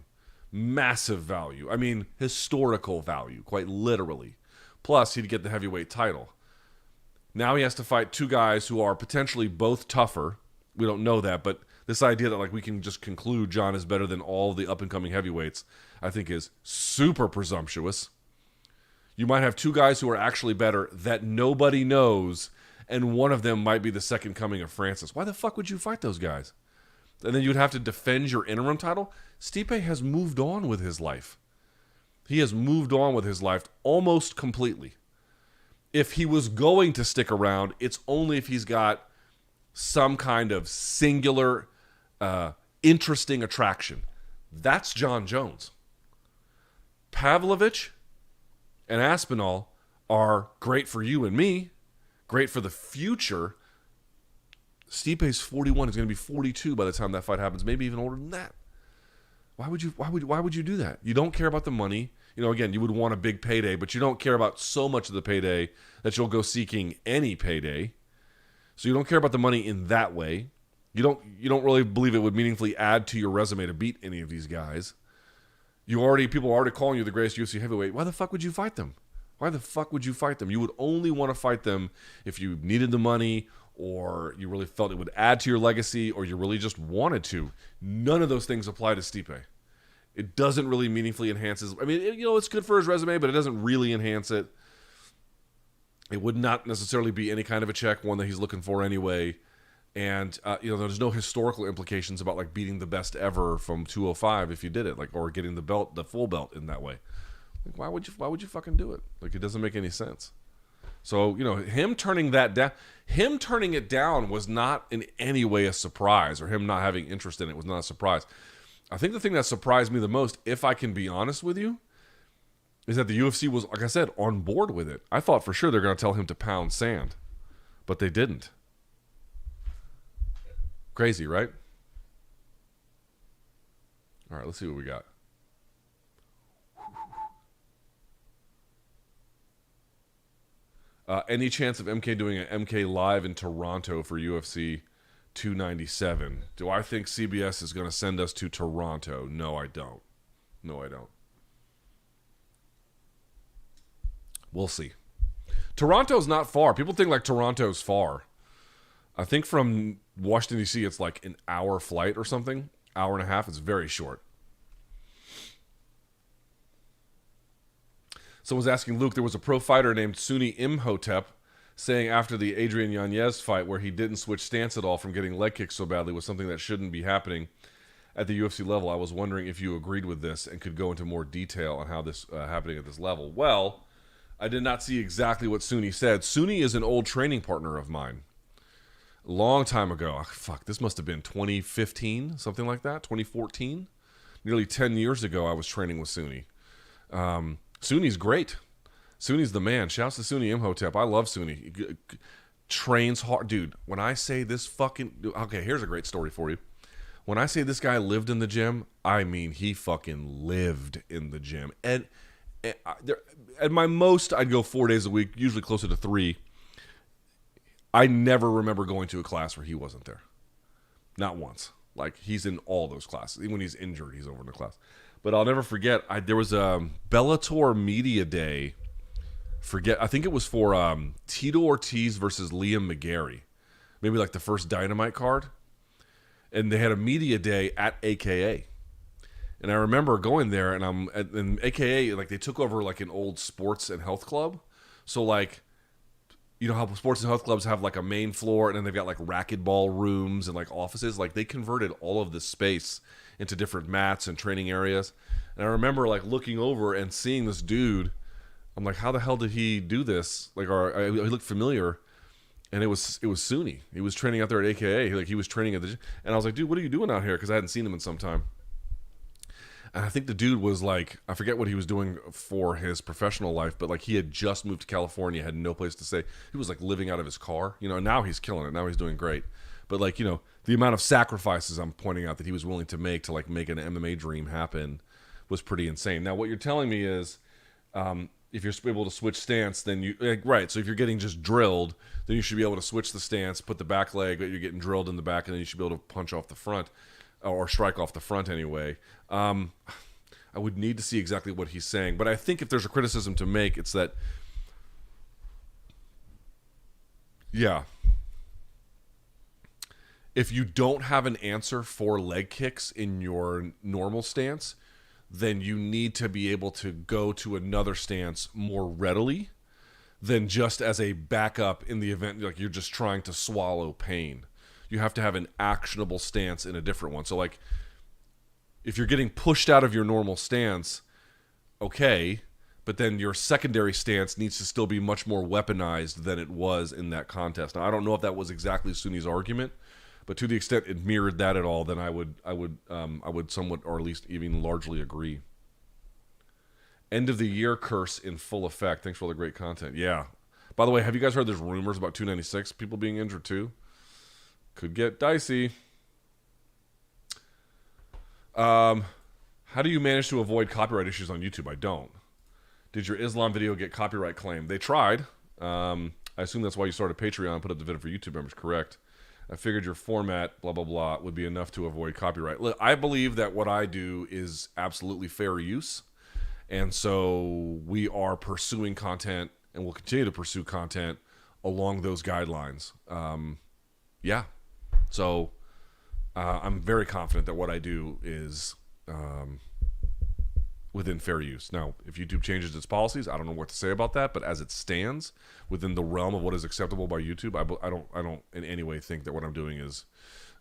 Massive value. I mean, historical value, quite literally. Plus, he'd get the heavyweight title. Now he has to fight 2 guys who are potentially both tougher. We don't know that, but this idea that like we can just conclude Jon is better than all the up-and-coming heavyweights, I think is super presumptuous. You might have 2 guys who are actually better that nobody knows, and one of them might be the second coming of Francis. Why the fuck would you fight those guys? And then you'd have to defend your interim title? Stipe has moved on with his life. He has moved on with his life almost completely. If he was going to stick around, it's only if he's got some kind of singular, interesting attraction. That's Jon Jones. Pavlovich and Aspinall are great for you and me, great for the future. Stipe's 41. He's going to be 42 by the time that fight happens, maybe even older than that. Why would you do that? You don't care about the money. You know, again, you would want a big payday, but you don't care about so much of the payday that you'll go seeking any payday. So you don't care about the money in that way. You don't really believe it would meaningfully add to your resume to beat any of these guys. People are already calling you the greatest UFC heavyweight. Why the fuck would you fight them? You would only want to fight them if you needed the money, or you really felt it would add to your legacy, or you really just wanted to. None of those things apply to Stipe. It doesn't really meaningfully enhance his... I mean, it's good for his resume, but it doesn't really enhance it. It would not necessarily be any kind of a check, one that he's looking for anyway. And, there's no historical implications about, like, beating the best ever from 205 if you did it, like, or getting the full belt in that way. Like, why would you fucking do it? Like, it doesn't make any sense. So, him turning it down was not in any way a surprise, or him not having interest in it was not a surprise. I think the thing that surprised me the most, if I can be honest with you, is that the UFC was, like I said, on board with it. I thought for sure they're going to tell him to pound sand, but they didn't. Crazy, right? All right, let's see what we got. Any chance of MK doing an MK live in Toronto for UFC 297? Do I think CBS is going to send us to Toronto? No, I don't. We'll see. Toronto's not far. People think like Toronto's far. I think from Washington, D.C., it's like an hour flight or something. Hour and a half. It's very short. Someone's asking Luke, there was a pro fighter named Sunni Imhotep saying after the Adrian Yanez fight where he didn't switch stance at all from getting leg kicked so badly was something that shouldn't be happening at the UFC level. I was wondering if you agreed with this and could go into more detail on how this happening at this level. Well, I did not see exactly what Sunni said. Sunni is an old training partner of mine. A long time ago. This must have been 2015, something like that, 2014. Nearly 10 years ago, I was training with Sunni. Sunni's great. Sunni's the man. Shouts to Sunni Imhotep. I love Sunni. Trains hard. Dude, when I say this fucking... Okay, here's a great story for you. When I say this guy lived in the gym, I mean he fucking lived in the gym. And at my most, I'd go 4 days a week, usually closer to 3. I never remember going to a class where he wasn't there. Not once. Like, he's in all those classes. Even when he's injured, he's over in the class. But I'll never forget, there was a Bellator Media Day. I think it was for Tito Ortiz versus Liam McGarry. Maybe like the first Dynamite card. And they had a media day at AKA. And I remember going there, and AKA, like, they took over like an old sports and health club. So, like, you know how sports and health clubs have like a main floor, and then they've got like racquetball rooms and like offices. Like, they converted all of this space into different mats and training areas. And I remember like looking over and seeing this dude. I'm like, how the hell did he do this? Like, he looked familiar, and it was Sunni. He was training out there at AKA. He was training at the gym. And I was like, dude, what are you doing out here? Because I hadn't seen him in some time. And I think the dude was like, I forget what he was doing for his professional life, but like he had just moved to California, had no place to stay. He was like living out of his car, you know, and now he's killing it. Now he's doing great. But like, you know, the amount of sacrifices I'm pointing out that he was willing to make an MMA dream happen was pretty insane. Now, what you're telling me is, if you're able to switch stance, then right. So if you're getting just drilled, then you should be able to switch the stance, put the back leg, but you're getting drilled in the back, and then you should be able to punch off the front or strike off the front anyway. I would need to see exactly what he's saying, but I think if there's a criticism to make, it's that, yeah, if you don't have an answer for leg kicks in your normal stance, then you need to be able to go to another stance more readily than just as a backup in the event like you're just trying to swallow pain. You have to have an actionable stance in a different one. So like, if you're getting pushed out of your normal stance, okay, but then your secondary stance needs to still be much more weaponized than it was in that contest. Now, I don't know if that was exactly Sunni's argument, but to the extent it mirrored that at all, then I would somewhat, or at least even largely agree. End of the year curse in full effect. Thanks for all the great content. Yeah. By the way, have you guys heard there's rumors about 296 people being injured too? Could get dicey. How do you manage to avoid copyright issues on YouTube? I don't. Did your Islam video get copyright claim? They tried. I assume that's why you started Patreon and put up the video for YouTube members. Correct. I figured your format, blah, blah, blah, would be enough to avoid copyright. Look, I believe that what I do is absolutely fair use. And so we are pursuing content and will continue to pursue content along those guidelines. Yeah. So I'm very confident that what I do is within fair use. Now, if YouTube changes its policies, I don't know what to say about that. But as it stands within the realm of what is acceptable by YouTube, I don't in any way think that what I'm doing is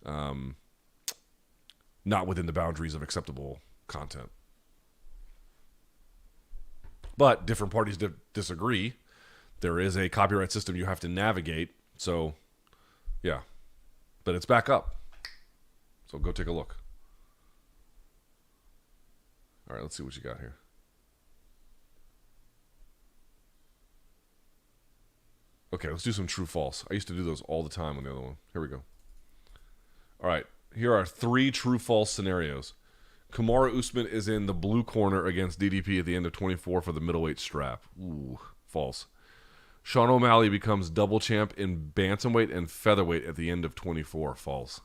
not within the boundaries of acceptable content. But different parties disagree. There is a copyright system you have to navigate. So, yeah. But it's back up. So go take a look. All right, let's see what you got here. Okay, let's do some true false. I used to do those all the time on the other one. Here we go. All right, here are 3 true false scenarios. Kamaru Usman is in the blue corner against DDP at the end of 24 for the middleweight strap. Ooh, false. Sean O'Malley becomes double champ in bantamweight and featherweight at the end of 24. False.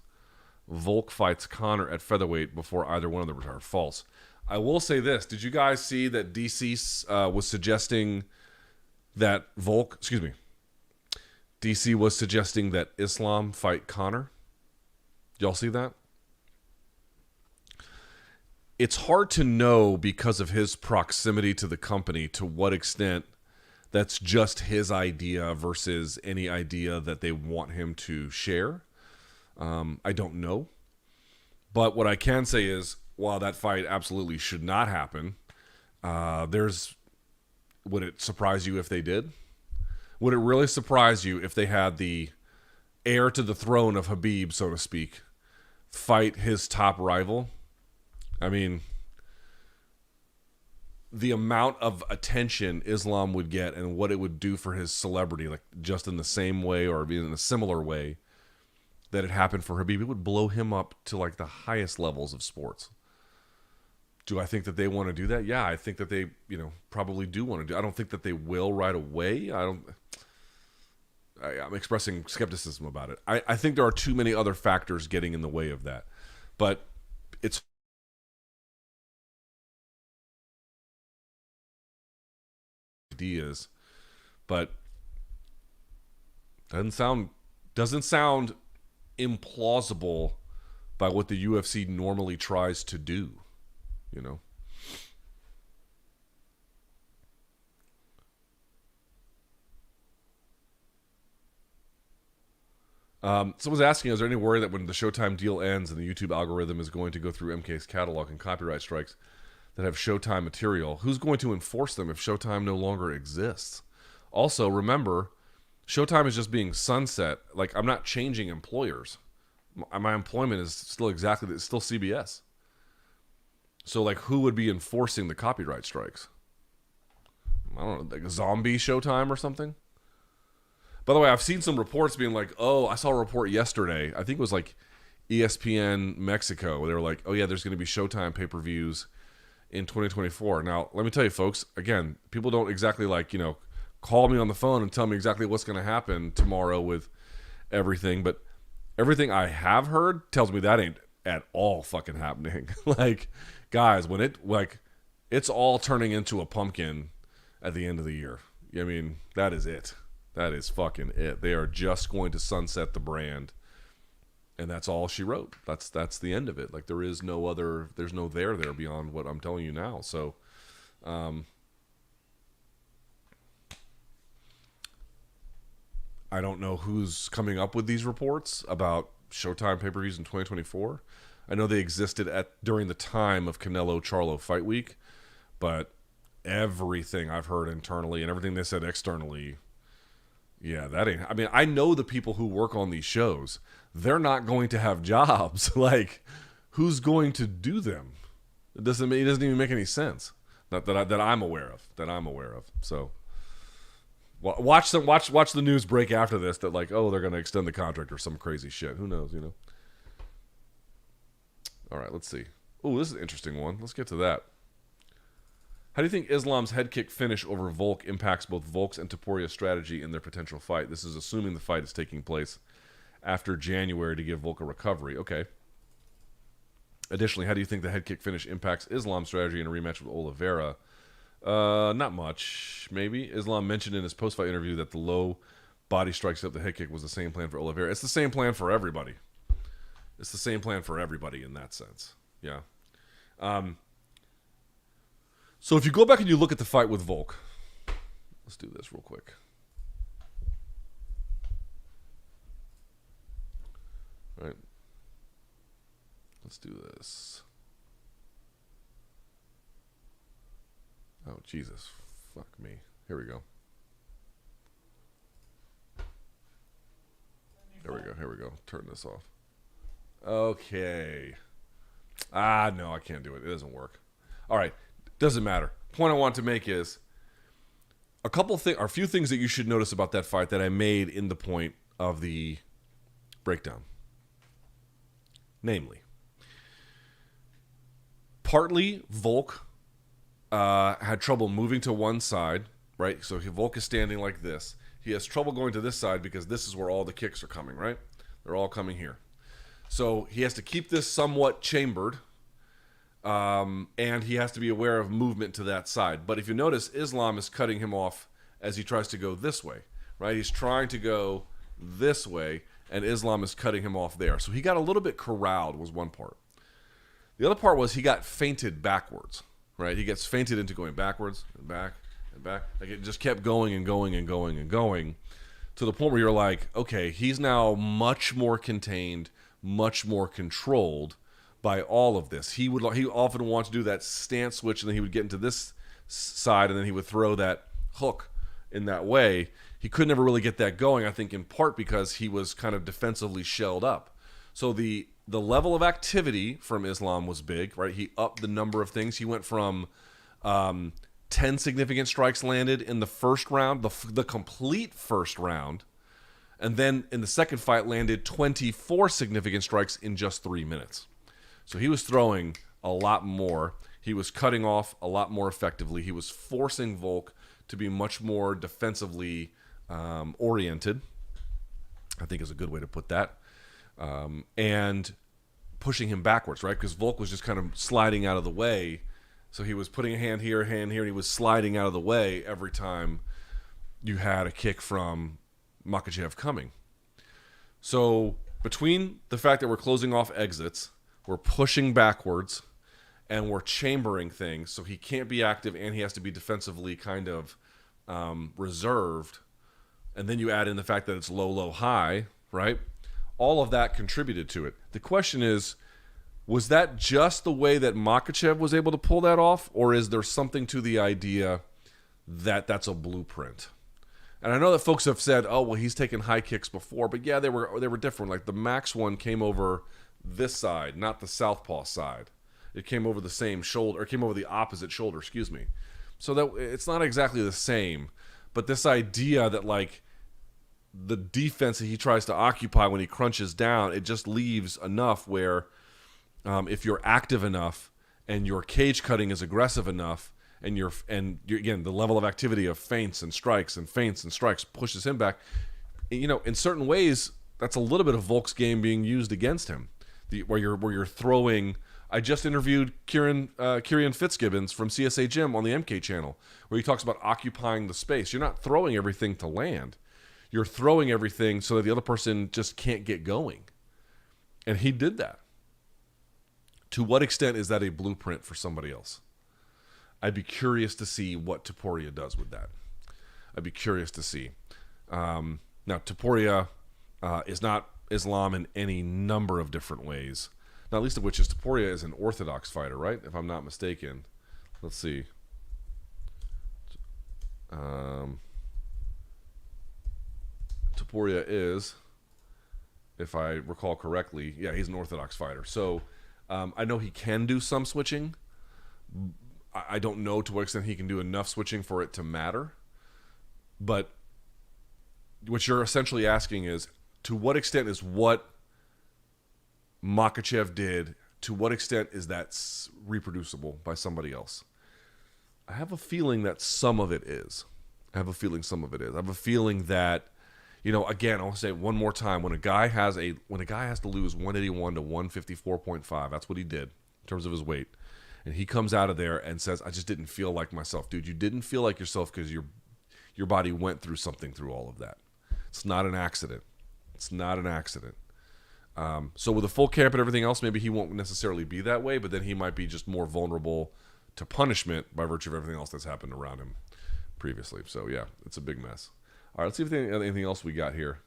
Volk fights Conor at featherweight before either one of them retire. False. I will say this. Did you guys see that DC was suggesting that DC was suggesting that Islam fight Conor? Y'all see that? It's hard to know because of his proximity to the company to what extent that's just his idea versus any idea that they want him to share. I don't know. But what I can say is, while that fight absolutely should not happen, would it surprise you if they did? Would it really surprise you if they had the heir to the throne of Khabib, so to speak, fight his top rival? I mean, the amount of attention Islam would get and what it would do for his celebrity, like just in the same way or in a similar way that it happened for Khabib, it would blow him up to like the highest levels of sports. Do I think that they want to do that? Yeah, I think that they, probably do want to do. I don't think that they will right away. I'm expressing skepticism about it. I think there are too many other factors getting in the way of that. But it's ideas, but doesn't sound implausible by what the UFC normally tries to do, Someone's asking, is there any worry that when the Showtime deal ends and the YouTube algorithm is going to go through MK's catalog and copyright strikes that have Showtime material, who's going to enforce them if Showtime no longer exists? Also, remember, Showtime is just being sunset. Like, I'm not changing employers. My employment is still it's still CBS. So, like, who would be enforcing the copyright strikes? I don't know, like a zombie Showtime or something? By the way, I've seen some reports being like, I saw a report yesterday. I think it was like ESPN Mexico, where they were like, yeah, there's going to be Showtime pay-per-views in 2024. Now, let me tell you, folks, again, people don't exactly call me on the phone and tell me exactly what's going to happen tomorrow with everything. But everything I have heard tells me that ain't at all fucking happening. Guys, when it's all turning into a pumpkin at the end of the year. I mean, that is it. That is fucking it. They are just going to sunset the brand, and that's all she wrote. That's the end of it. Like, there's no there beyond what I'm telling you now. So, I don't know who's coming up with these reports about Showtime pay-per-views in 2024. I know they existed during the time of Canelo-Charlo Fight Week, but everything I've heard internally and everything they said externally, yeah, that ain't. I mean, I know the people who work on these shows. They're not going to have jobs. Like, who's going to do them? It doesn't even make any sense. Not that I'm aware of. So, watch the news break after this that they're going to extend the contract or some crazy shit. Who knows? All right, let's see. Oh, this is an interesting one. Let's get to that. How do you think Islam's head kick finish over Volk impacts both Volk's and Topuria's strategy in their potential fight? This is assuming the fight is taking place after January to give Volk a recovery. Okay. Additionally, how do you think the head kick finish impacts Islam's strategy in a rematch with Oliveira? Not much, maybe. Islam mentioned in his post-fight interview that the low body strikes up the head kick was the same plan for Oliveira. It's the same plan for everybody. It's the same plan for everybody in that sense. Yeah. So if you go back and you look at the fight with Volk, let's do this real quick. All right. Let's do this. Oh, Jesus. Fuck me. Here we go. Here we go. Turn this off. Okay. No, I can't do it. It doesn't work. All right. Doesn't matter. Point I want to make is a few things that you should notice about that fight that I made in the point of the breakdown. Namely, partly Volk had trouble moving to one side, right? So Volk is standing like this. He has trouble going to this side because this is where all the kicks are coming, right? They're all coming here. So he has to keep this somewhat chambered. And he has to be aware of movement to that side. But if you notice, Islam is cutting him off as he tries to go this way, right? He's trying to go this way, and Islam is cutting him off there. So he got a little bit corralled was one part. The other part was he got feinted backwards, right? He gets feinted into going backwards and back and back. Like, it just kept going and going and going and going to the point where you're like, okay, he's now much more contained, much more controlled by all of this. He often wants to do that stance switch, and then he would get into this side, and then he would throw that hook in that way. He could never really get that going, I think in part because he was kind of defensively shelled up. So the level of activity from Islam was big, right? He upped the number of things. He went from 10 significant strikes landed in the first round, the complete first round. And then in the second fight landed 24 significant strikes in just 3 minutes. So he was throwing a lot more. He was cutting off a lot more effectively. He was forcing Volk to be much more defensively oriented, I think is a good way to put that. And pushing him backwards, right? Because Volk was just kind of sliding out of the way. So he was putting a hand here, and he was sliding out of the way every time you had a kick from Makhachev coming. So between the fact that we're closing off exits, we're pushing backwards, and we're chambering things, so he can't be active and he has to be defensively kind of reserved, and then you add in the fact that it's low, low, high, right? All of that contributed to it. The question is, was that just the way that Makhachev was able to pull that off, or is there something to the idea that that's a blueprint? And I know that folks have said, oh, well, he's taken high kicks before, but yeah, they were different. Like the Max one came over this side, not the southpaw side. It came over the same shoulder, or came over the opposite shoulder, excuse me. So that it's not exactly the same, but this idea that like the defense that he tries to occupy when he crunches down, it just leaves enough where if you're active enough and your cage cutting is aggressive enough, and you're again, the level of activity of feints and strikes pushes him back. You know, in certain ways, that's a little bit of Volk's game being used against him, where you're throwing. I just interviewed Kieran Fitzgibbons from CSA Gym on the MK channel, where he talks about occupying the space. You're not throwing everything to land. You're throwing everything so that the other person just can't get going. And he did that. To what extent is that a blueprint for somebody else? I'd be curious to see what Topuria does with that. I'd be curious to see. Now, Topuria is not Islam in any number of different ways. Not least of which is Topuria is an Orthodox fighter, right? If I'm not mistaken. Let's see. Topuria is, if I recall correctly, yeah, he's an Orthodox fighter. So I know he can do some switching. I don't know to what extent he can do enough switching for it to matter. But what you're essentially asking is, to what extent is what Makhachev did, to what extent is that reproducible by somebody else? I have a feeling that some of it is. I have a feeling that, you know, again, I'll say it one more time, when a guy has to lose 181 to 154.5, that's what he did in terms of his weight. And he comes out of there and says, I just didn't feel like myself. Dude, you didn't feel like yourself because your body went through something through all of that. It's not an accident. It's not an accident. So with a full camp and everything else, maybe he won't necessarily be that way, but then he might be just more vulnerable to punishment by virtue of everything else that's happened around him previously. So yeah, it's a big mess. All right, let's see if there's anything else we got here.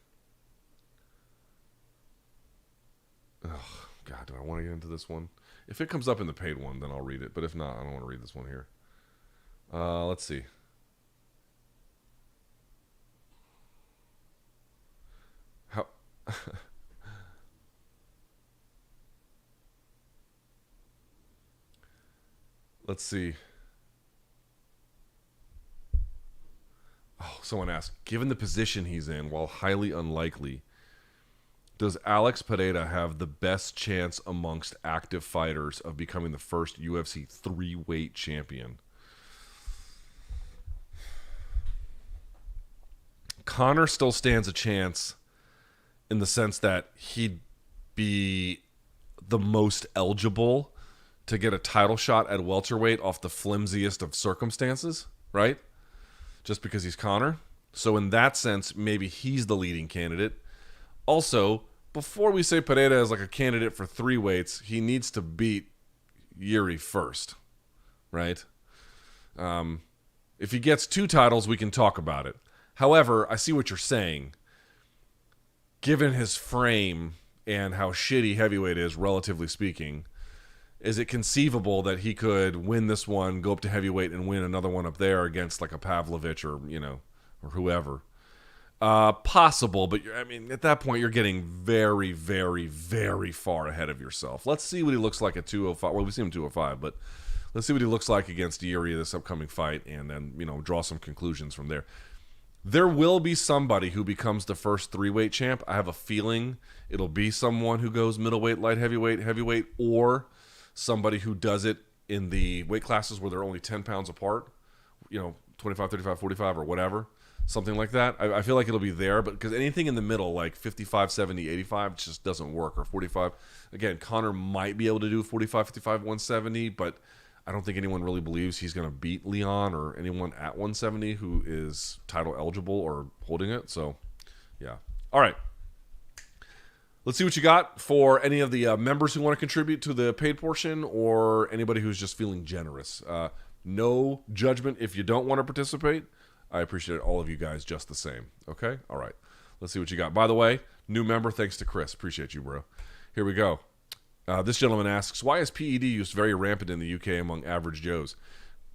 Oh, God, do I want to get into this one? If it comes up in the paid one, then I'll read it. But if not, I don't want to read this one here. Let's see. How... Let's see. Oh, someone asked, given the position he's in, while highly unlikely, does Alex Pereira have the best chance amongst active fighters of becoming the first UFC 3-weight champion? Conor still stands a chance in the sense that he'd be the most eligible to get a title shot at welterweight off the flimsiest of circumstances, right? Just because he's Conor. So in that sense, maybe he's the leading candidate. Also, before we say Pereira is like a candidate for 3 weights, he needs to beat Yuri first, right? If he gets 2 titles, we can talk about it. However, I see what you're saying. Given his frame and how shitty heavyweight is, relatively speaking, is it conceivable that he could win this one, go up to heavyweight, and win another one up there against like a Pavlovich or, you know, or whoever? Possible, but I mean, at that point, you're getting very, very, very far ahead of yourself. Let's see what he looks like at 205. Well, we've seen him 205, but Let's see what he looks like against Yuri this upcoming fight, and then, draw some conclusions from there. There will be somebody who becomes the first 3-weight champ. I have a feeling it'll be someone who goes middleweight, light heavyweight, or somebody who does it in the weight classes where they're only 10 pounds apart, 25, 35, 45, or whatever, something like that. I feel like it'll be there, but because anything in the middle, like 55, 70, 85, just doesn't work, or 45. Again, Conor might be able to do 45, 55, 170, but I don't think anyone really believes he's going to beat Leon or anyone at 170 who is title eligible or holding it. So, yeah. All right. Let's see what you got for any of the members who want to contribute to the paid portion, or anybody who's just feeling generous. No judgment if you don't want to participate. I appreciate all of you guys just the same. Okay? All right. Let's see what you got. By the way, new member, thanks to Chris. Appreciate you, bro. Here we go. This gentleman asks, why is PED use very rampant in the UK among average Joes?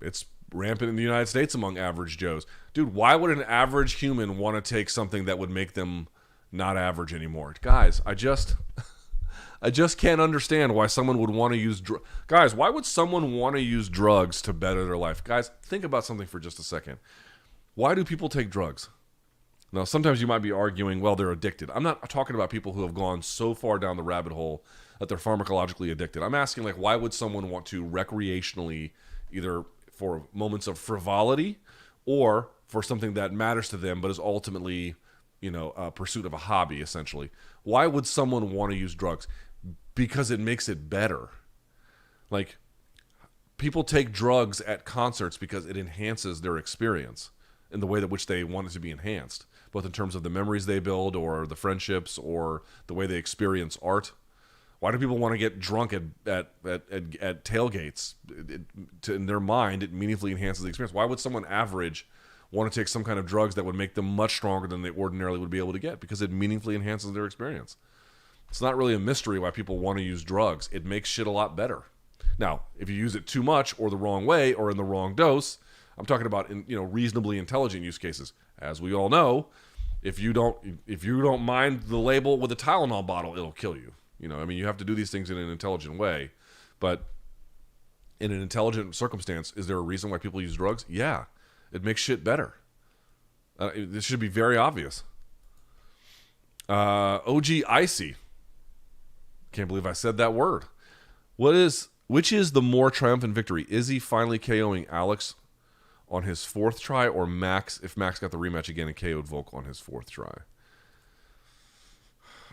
It's rampant in the United States among average Joes. Dude, why would an average human want to take something that would make them not average anymore? Guys, I just can't understand why someone would want to use guys, why would someone want to use drugs to better their life? Guys, think about something for just a second. Why do people take drugs? Now, sometimes you might be arguing, well, they're addicted. I'm not talking about people who have gone so far down the rabbit hole that they're pharmacologically addicted. I'm asking, why would someone want to recreationally, either for moments of frivolity or for something that matters to them but is ultimately, a pursuit of a hobby, essentially. Why would someone want to use drugs? Because it makes it better. People take drugs at concerts because it enhances their experience in the way that which they want it to be enhanced, both in terms of the memories they build or the friendships or the way they experience art. Why do people want to get drunk at tailgates? In their mind, it meaningfully enhances the experience. Why would someone average want to take some kind of drugs that would make them much stronger than they ordinarily would be able to get? Because it meaningfully enhances their experience. It's not really a mystery why people want to use drugs. It makes shit a lot better. Now, if you use it too much or the wrong way or in the wrong dose, I'm talking about reasonably intelligent use cases. As we all know, if you don't mind the label with a Tylenol bottle, it'll kill you. You have to do these things in an intelligent way. But in an intelligent circumstance, is there a reason why people use drugs? Yeah. It makes shit better. This should be very obvious. OG Icy. Can't believe I said that word. Which is the more triumphant victory? Izzy finally KOing Alex on his 4th try, or Max, if Max got the rematch again and KO'd Volk on his 4th try?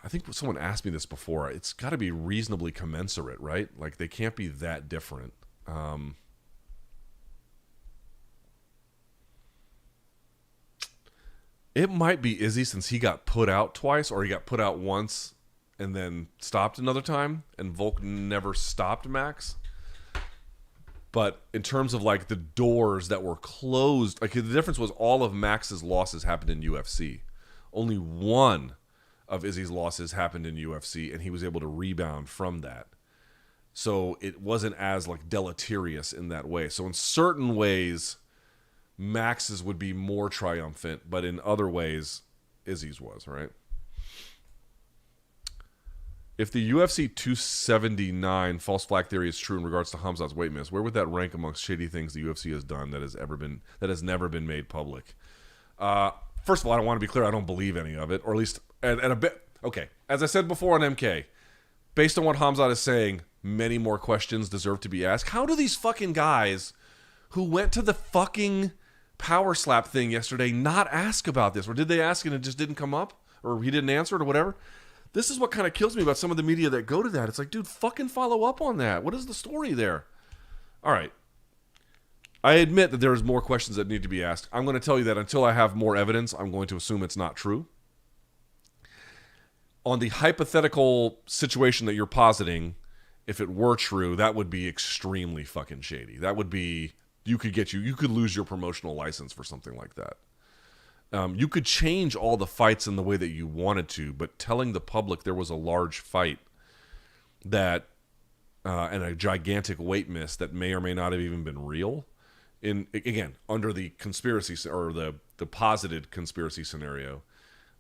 I think someone asked me this before. It's got to be reasonably commensurate, right? They can't be that different. It might be Izzy, since he got put out twice, or he got put out once and then stopped another time, and Volk never stopped Max. But in terms of the doors that were closed, the difference was all of Max's losses happened in UFC. Only one of Izzy's losses happened in UFC, and he was able to rebound from that. So it wasn't as deleterious in that way. So in certain ways, Max's would be more triumphant, but in other ways, Izzy's was, right? If the UFC 279 false flag theory is true in regards to Khamzat's weight miss, where would that rank amongst shady things the UFC has done that has never been made public? First of all, I don't want to be clear. I don't believe any of it, or at least at a bit. Okay, as I said before on MK, based on what Khamzat is saying, many more questions deserve to be asked. How do these fucking guys who went to the fucking power slap thing yesterday not ask about this? Or did they ask and it just didn't come up? Or he didn't answer it or whatever? This is what kind of kills me about some of the media that go to that. It's dude, fucking follow up on that. What is the story there? All right. I admit that there's more questions that need to be asked. I'm going to tell you that until I have more evidence, I'm going to assume it's not true. On the hypothetical situation that you're positing, if it were true, that would be extremely fucking shady. That would be, you could lose your promotional license for something like that. You could change all the fights in the way that you wanted to, but telling the public there was a large fight that and a gigantic weight miss that may or may not have even been real, again under the conspiracy or the posited conspiracy scenario,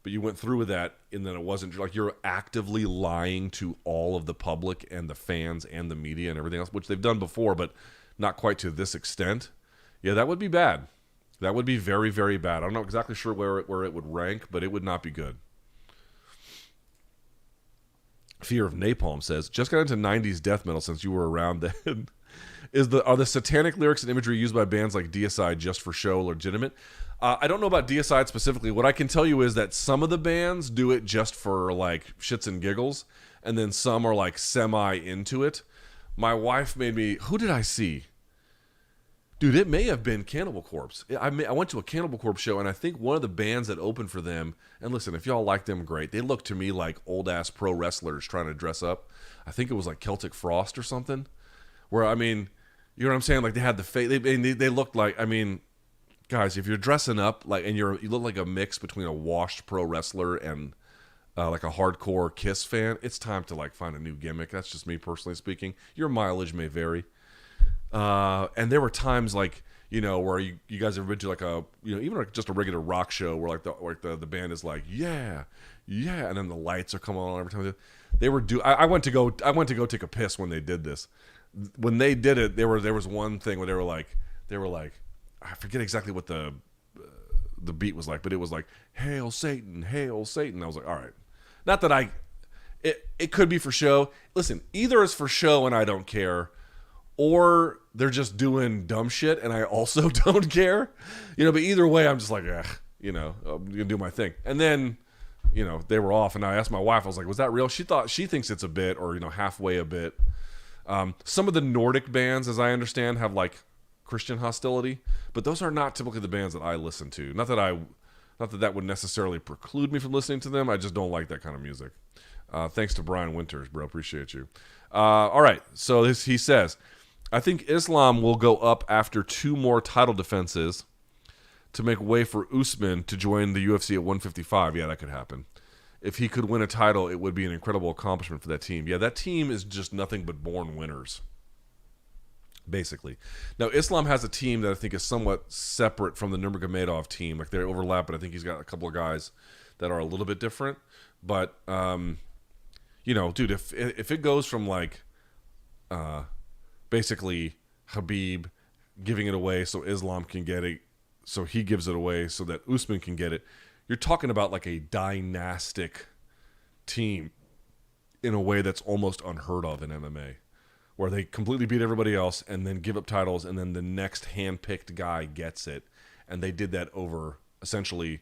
but you went through with that, and then it wasn't you're actively lying to all of the public and the fans and the media and everything else, which they've done before, but not quite to this extent, yeah, that would be bad. That would be very, very bad. I'm not exactly sure where it would rank, but it would not be good. Fear of Napalm says, just got into 90s death metal since you were around then. Are the satanic lyrics and imagery used by bands like DSI just for show legitimate? I don't know about DSI specifically. What I can tell you is that some of the bands do it just for like shits and giggles, and then some are like semi into it. My wife made me. Who did I see? Dude, it may have been Cannibal Corpse. I went to a Cannibal Corpse show, and I think one of the bands that opened for them, and listen, if y'all like them, great. They look to me like old-ass pro wrestlers trying to dress up. I think it was like Celtic Frost or something, where, I mean, you know what I'm saying? Like, they had the face. They looked like, I mean, guys, if you're dressing up, like, and you look like a mix between a washed pro wrestler and like a hardcore Kiss fan, it's time to, like, find a new gimmick. That's just me personally speaking. Your mileage may vary. And there were times like, you know, where you guys ever been to like a, you know, even like just a regular rock show where like the band is like, yeah, and then the lights are coming on every time they were I went to go take a piss when they did this. When they did it, there was one thing where they were like, I forget exactly what the beat was like, but it was like, Hail Satan, Hail Satan. I was like, all right. Not that it could be for show. Listen, either it's for show and I don't care, or they're just doing dumb shit and I also don't care. You know, but either way, I'm just like, you know, I'm going to do my thing. And then, you know, they were off and I asked my wife, I was like, was that real? She thinks it's a bit, or, you know, halfway a bit. Some of the Nordic bands, as I understand, have like Christian hostility, but those are not typically the bands that I listen to. Not that that would necessarily preclude me from listening to them. I just don't like that kind of music. Thanks to Brian Winters, bro. Appreciate you. All right. So he says, I think Islam will go up after 2 more title defenses to make way for Usman to join the UFC at 155. Yeah, that could happen. If he could win a title, it would be an incredible accomplishment for that team. Yeah, that team is just nothing but born winners, basically. Now, Islam has a team that I think is somewhat separate from the Nurmagomedov team. Like, they overlap, but I think he's got a couple of guys that are a little bit different. But, you know, dude, if it goes from, like, basically Khabib giving it away so Islam can get it, so he gives it away so that Usman can get it, you're talking about like a dynastic team in a way that's almost unheard of in MMA, where they completely beat everybody else and then give up titles, and then the next hand-picked guy gets it. And they did that over essentially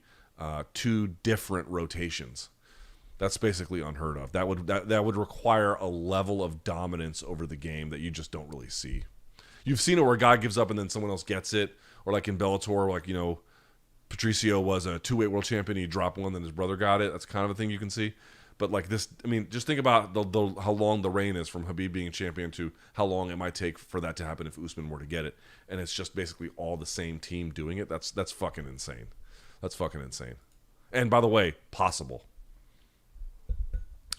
2 different rotations. That's basically unheard of. That would require a level of dominance over the game that you just don't really see. You've seen it where a guy gives up and then someone else gets it, or like in Bellator, like, you know, Patricio was a 2-weight world champion. He dropped one, then his brother got it. That's kind of a thing you can see. But like this, I mean, just think about how long the reign is from Khabib being champion to how long it might take for that to happen if Usman were to get it. And it's just basically all the same team doing it. That's fucking insane. That's fucking insane. And by the way, possible.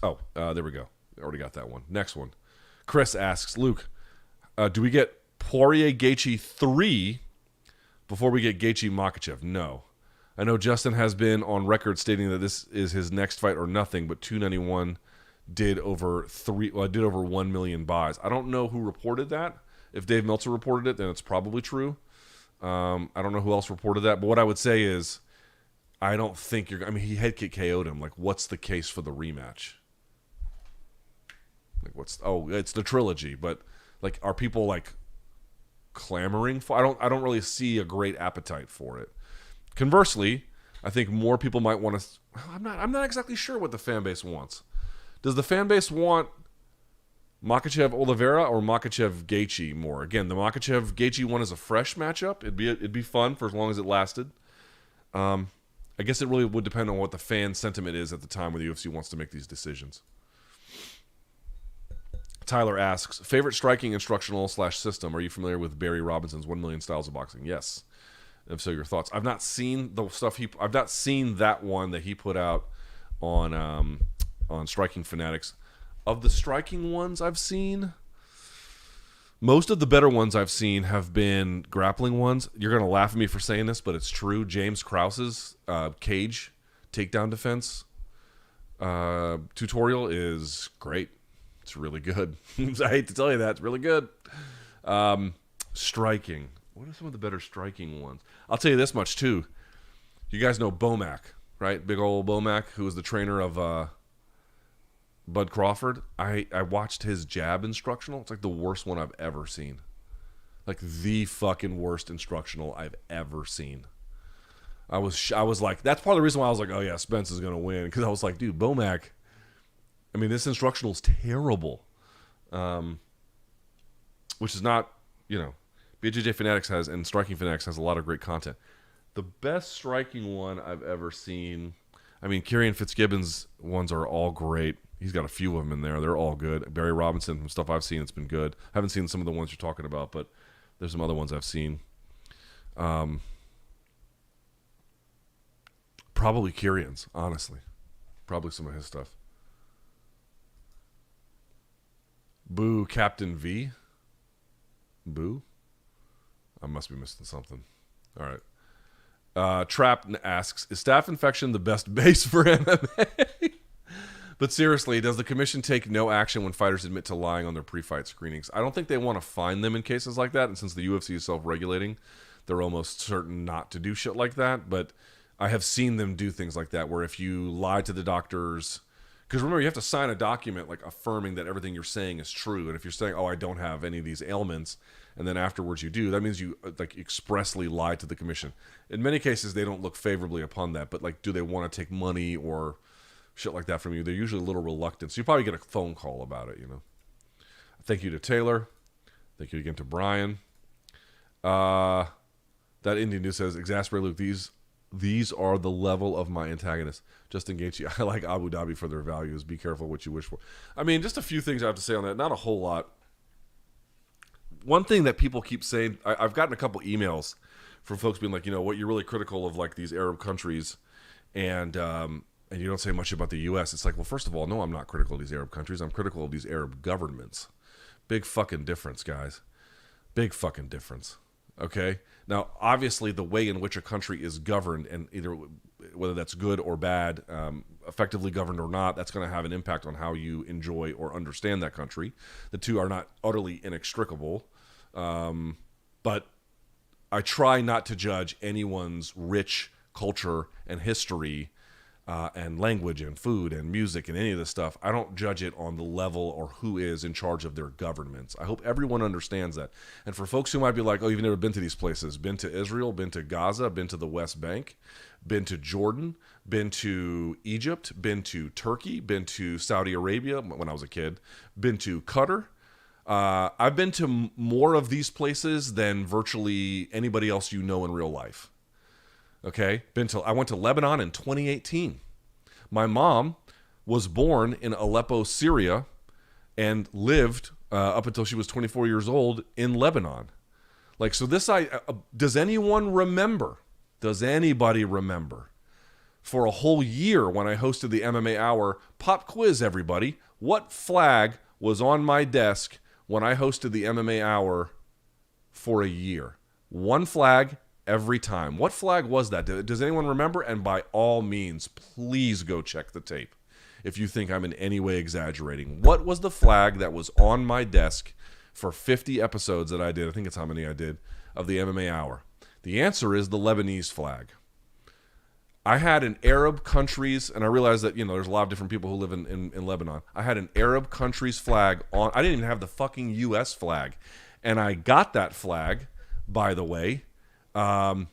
Oh, there we go. Already got that one. Next one. Chris asks, Luke, do we get Poirier Gaethje 3 before we get Gaethje Makhachev? No. I know Justin has been on record stating that this is his next fight or nothing, but 291 did over 1 million buys. I don't know who reported that. If Dave Meltzer reported it, then it's probably true. I don't know who else reported that, but what I would say is, I don't think I mean, he head kick KO'd him. Like, what's the case for the rematch? Like, it's the trilogy, but like, are people like clamoring for? I don't really see a great appetite for it. Conversely, I think more people might want to. I'm not exactly sure what the fan base wants. Does the fan base want Makhachev Oliveira or Makhachev Gaethje more? Again, the Makhachev Gaethje one is a fresh matchup. It'd be fun for as long as it lasted. I guess it really would depend on what the fan sentiment is at the time when the UFC wants to make these decisions. Tyler asks, favorite striking instructional / system? Are you familiar with Barry Robinson's 1 Million Styles of Boxing? Yes. If so, your thoughts. I've not seen the stuff I've not seen that one that he put out on Striking Fanatics. Of the striking ones I've seen, most of the better ones I've seen have been grappling ones. You're gonna laugh at me for saying this, but it's true. James Krause's cage takedown defense tutorial is great. It's really good. I hate to tell you that. It's really good. Striking. What are some of the better striking ones? I'll tell you this much, too. You guys know Bomac, right? Big old Bomac, who was the trainer of Bud Crawford. I watched his jab instructional. It's like the worst one I've ever seen. Like the fucking worst instructional I've ever seen. I was like, that's part of the reason why I was like, oh yeah, Spence is going to win. Because I was like, dude, Bomac, I mean, this instructional is terrible. Which is not, BJJ Fanatics has, and Striking Fanatics has a lot of great content. The best striking one I've ever seen, I mean, Kieran Fitzgibbon's ones are all great. He's got a few of them in there. They're all good. Barry Robinson, from stuff I've seen, it's been good. I haven't seen some of the ones you're talking about, but there's some other ones I've seen. Probably Kieran's, honestly. Probably some of his stuff. Boo Captain V. Boo? I must be missing something. All right. Trap asks, is staph infection the best base for MMA? But seriously, does the commission take no action when fighters admit to lying on their pre-fight screenings? I don't think they want to fine them in cases like that, and since the UFC is self-regulating, they're almost certain not to do shit like that, but I have seen them do things like that, where if you lie to the doctors... Because remember, you have to sign a document like affirming that everything you're saying is true, and if you're saying, oh, I don't have any of these ailments, and then afterwards you do, that means you like expressly lied to the commission. In many cases, they don't look favorably upon that, but like, do they want to take money or... shit like that from you? They're usually a little reluctant. So you probably get a phone call about it, Thank you to Taylor. Thank you again to Brian. That Indian dude says, exasperate Luke, these are the level of my antagonist. Justin Gaethje, I like Abu Dhabi for their values. Be careful what you wish for. I mean, just a few things I have to say on that. Not a whole lot. One thing that people keep saying, I've gotten a couple emails from folks being like, what you're really critical of like these Arab countries and you don't say much about the U.S. It's like, well, first of all, no, I'm not critical of these Arab countries. I'm critical of these Arab governments. Big fucking difference, guys. Big fucking difference. Okay? Now, obviously, the way in which a country is governed, and either whether that's good or bad, effectively governed or not, that's going to have an impact on how you enjoy or understand that country. The two are not utterly inextricable. But I try not to judge anyone's rich culture and history and language and food and music and any of this stuff. I don't judge it on the level or who is in charge of their governments. I hope everyone understands that. And for folks who might be like, oh, you've never been to these places, been to Israel, been to Gaza, been to the West Bank, been to Jordan, been to Egypt, been to Turkey, been to Saudi Arabia when I was a kid, been to Qatar. I've been to more of these places than virtually anybody else in real life. Okay, I went to Lebanon in 2018. My mom was born in Aleppo, Syria, and lived up until she was 24 years old in Lebanon. Like, so this, does anyone remember? Does anybody remember? For a whole year when I hosted the MMA Hour, pop quiz, everybody. What flag was on my desk when I hosted the MMA Hour for a year? One flag every time. What flag was that? Does anyone remember? And by all means, please go check the tape if you think I'm in any way exaggerating. What was the flag that was on my desk for 50 episodes that I did? I think it's how many I did of the MMA Hour. The answer is the Lebanese flag. I had an Arab countries, and I realized that, there's a lot of different people who live in Lebanon. I had an Arab countries flag on. I didn't even have the fucking U.S. flag. And I got that flag, by the way, in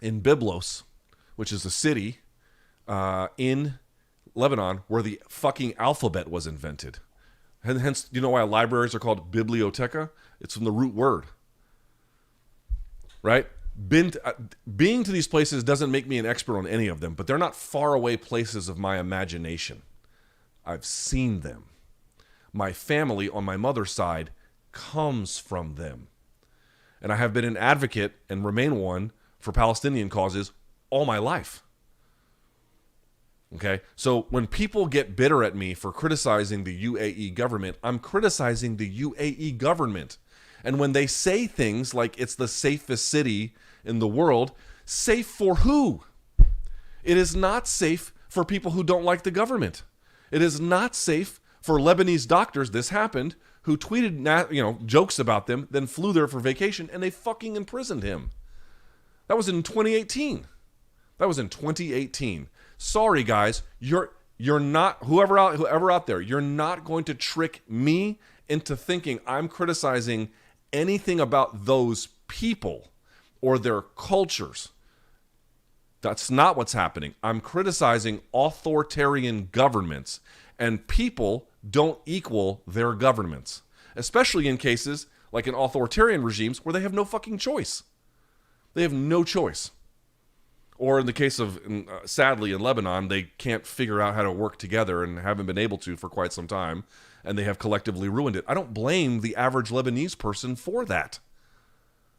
Byblos, which is a city in Lebanon where the fucking alphabet was invented. And hence, why libraries are called biblioteca? It's from the root word. Right? Being to these places doesn't make me an expert on any of them, but they're not far away places of my imagination. I've seen them. My family on my mother's side comes from them. And I have been an advocate and remain one for Palestinian causes all my life. Okay? So when people get bitter at me for criticizing the UAE government, I'm criticizing the UAE government. And when they say things like it's the safest city in the world, safe for who? It is not safe for people who don't like the government. It is not safe For Lebanese doctors, this happened, who tweeted jokes about them, then flew there for vacation, and they fucking imprisoned him. That was in 2018. Sorry, guys, you're not, whoever out there, you're not going to trick me into thinking I'm criticizing anything about those people or their cultures. That's not what's happening. I'm criticizing authoritarian governments, and people don't equal their governments, especially in cases like in authoritarian regimes where they have no fucking choice. They have no choice. Or in the case of, sadly, in Lebanon, they can't figure out how to work together and haven't been able to for quite some time, and they have collectively ruined it. I don't blame the average Lebanese person for that.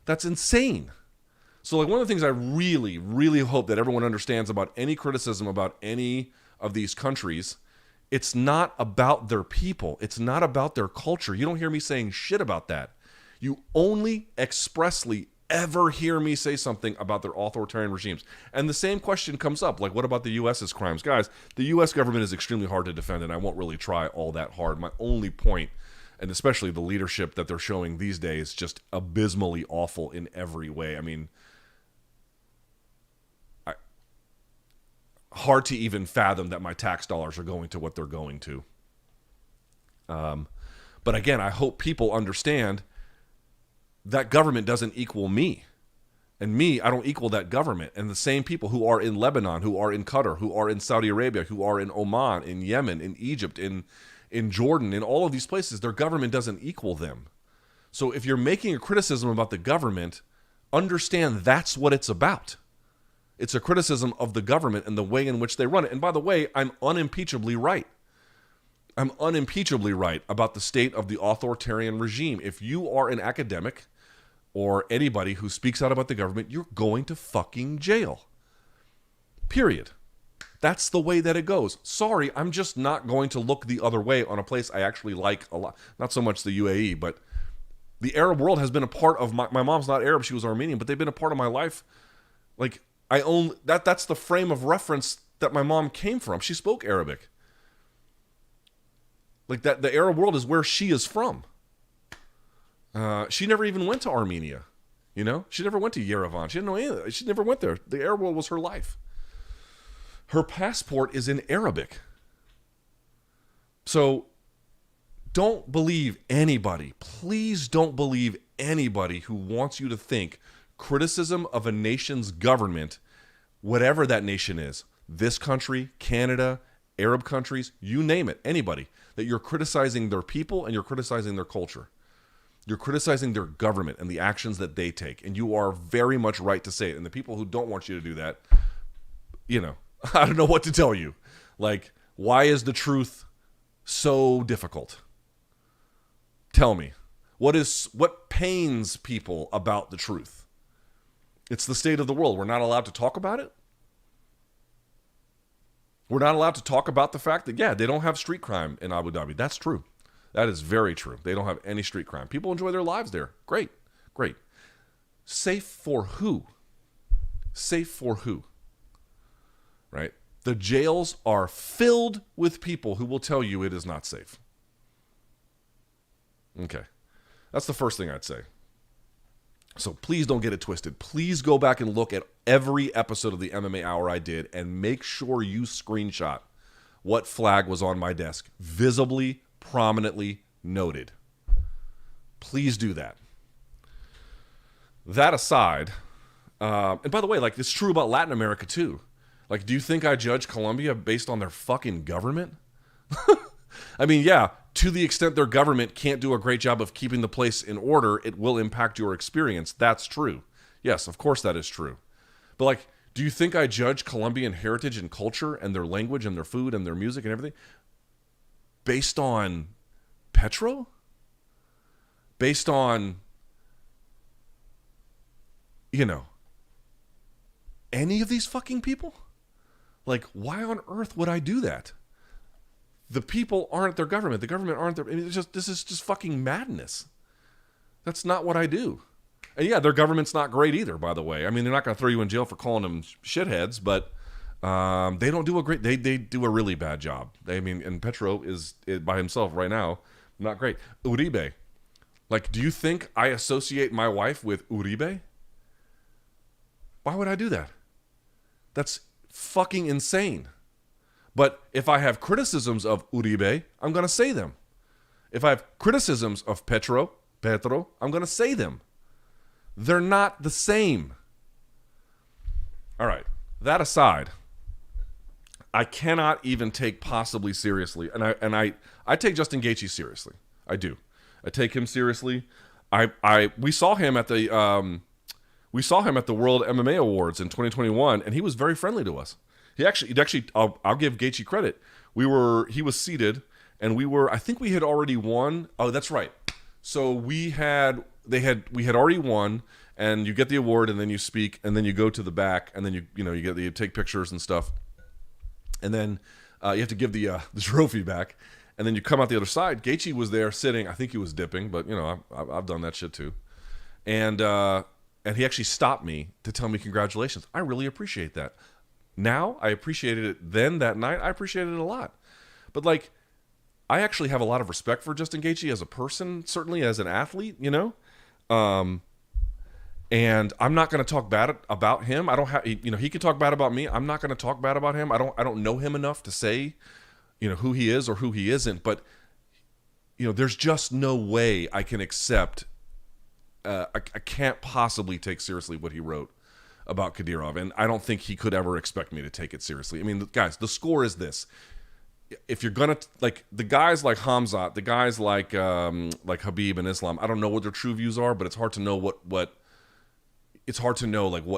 That's insane. So, like, one of the things I really, really hope that everyone understands about any criticism about any of these countries, it's not about their people. It's not about their culture. You don't hear me saying shit about that. You only expressly ever hear me say something about their authoritarian regimes. And the same question comes up, like, what about the U.S.'s crimes? Guys, the U.S. government is extremely hard to defend, and I won't really try all that hard. My only point, and especially the leadership that they're showing these days, just abysmally awful in every way. I mean, hard to even fathom that my tax dollars are going to what they're going to. But again, I hope people understand that government doesn't equal me. And me, I don't equal that government. And the same people who are in Lebanon, who are in Qatar, who are in Saudi Arabia, who are in Oman, in Yemen, in Egypt, in Jordan, in all of these places, their government doesn't equal them. So if you're making a criticism about the government, understand that's what it's about. It's a criticism of the government and the way in which they run it. And by the way, I'm unimpeachably right. I'm unimpeachably right about the state of the authoritarian regime. If you are an academic or anybody who speaks out about the government, you're going to fucking jail. Period. That's the way that it goes. Sorry, I'm just not going to look the other way on a place I actually like a lot. Not so much the UAE, but the Arab world has been a part of my mom's not Arab, she was Armenian, but they've been a part of my life. Like, I own that's the frame of reference that my mom came from. She spoke Arabic. Like, that the Arab world is where she is from. She never even went to Armenia. You know? She never went to Yerevan. She didn't know any of that. She never went there. The Arab world was her life. Her passport is in Arabic. So don't believe anybody. Please don't believe anybody who wants you to think criticism of a nation's government, whatever that nation is, this country, Canada, Arab countries, you name it, anybody, that you're criticizing their people and you're criticizing their culture. You're criticizing their government and the actions that they take. And you are very much right to say it. And the people who don't want you to do that, you know, I don't know what to tell you. Like, why is the truth so difficult? Tell me. What pains people about the truth? It's the state of the world. We're not allowed to talk about it. We're not allowed to talk about the fact that, yeah, they don't have street crime in Abu Dhabi. That's true. That is very true. They don't have any street crime. People enjoy their lives there. Great. Great. Safe for who? Safe for who? Right? The jails are filled with people who will tell you it is not safe. Okay. That's the first thing I'd say. So please don't get it twisted. Please go back and look at every episode of the MMA Hour I did and make sure you screenshot what flag was on my desk. Visibly, prominently noted. Please do that. That aside, and by the way, like, it's true about Latin America too. Like, do you think I judge Colombia based on their fucking government? I mean, yeah, to the extent their government can't do a great job of keeping the place in order, it will impact your experience. That's true. Yes, of course that is true. But, like, do you think I judge Colombian heritage and culture and their language and their food and their music and everything based on Petro? Based on, you know, any of these fucking people? Like, why on earth would I do that? The people aren't their government. The government aren't their... I mean, this is just fucking madness. That's not what I do. And yeah, their government's not great either, by the way. I mean, they're not going to throw you in jail for calling them shitheads, but They don't do a great. They do a really bad job. And Petro is by himself right now not great. Uribe, like, do you think I associate my wife with Uribe? Why would I do that? That's fucking insane. But if I have criticisms of Uribe, I'm going to say them. If I have criticisms of Petro, I'm going to say them. They're not the same. All right. That aside, I cannot even take possibly seriously, and I take Justin Gaethje seriously. I do. I take him seriously. We saw him at the World MMA Awards in 2021, and he was very friendly to us. He actually, I'll give Gaethje credit. He was seated, and I think we had already won. Oh, that's right. So we had already won, and you get the award, and then you speak, and then you go to the back, and then you take pictures and stuff, and then you have to give the trophy back, and then you come out the other side. Gaethje was there sitting. I think he was dipping, but I've done that shit too, and he actually stopped me to tell me congratulations. I really appreciate that. Now I appreciated it then that night. I appreciated it a lot, but like, I actually have a lot of respect for Justin Gaethje as a person, certainly as an athlete, and I'm not going to talk bad about him. I don't have, he can talk bad about me. I'm not going to talk bad about him. I don't know him enough to say, who he is or who he isn't. But, there's just no way I can accept. I can't possibly take seriously what he wrote about Kadyrov, and I don't think he could ever expect me to take it seriously. I mean, guys, the score is this. If you're gonna, like, the guys like Khamzat, the guys like Khabib and Islam, I don't know what their true views are, but it's hard to know what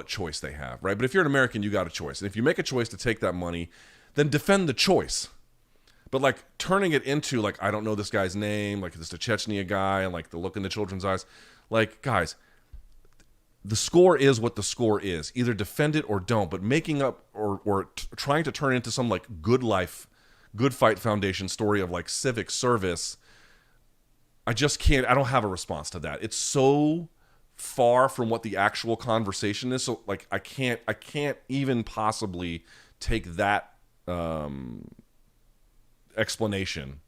choice they have, right? But if you're an American, you got a choice, and if you make a choice to take that money, then defend the choice. But like, turning it into like, I don't know this guy's name, like this a Chechnya guy, and like the look in the children's eyes, like, guys, the score is what the score is. Either defend it or don't. But making up or trying to turn it into some like Good Fight Foundation story of like civic service, I just can't. I don't have a response to that. It's so far from what the actual conversation is. So like, I can't even possibly take that explanation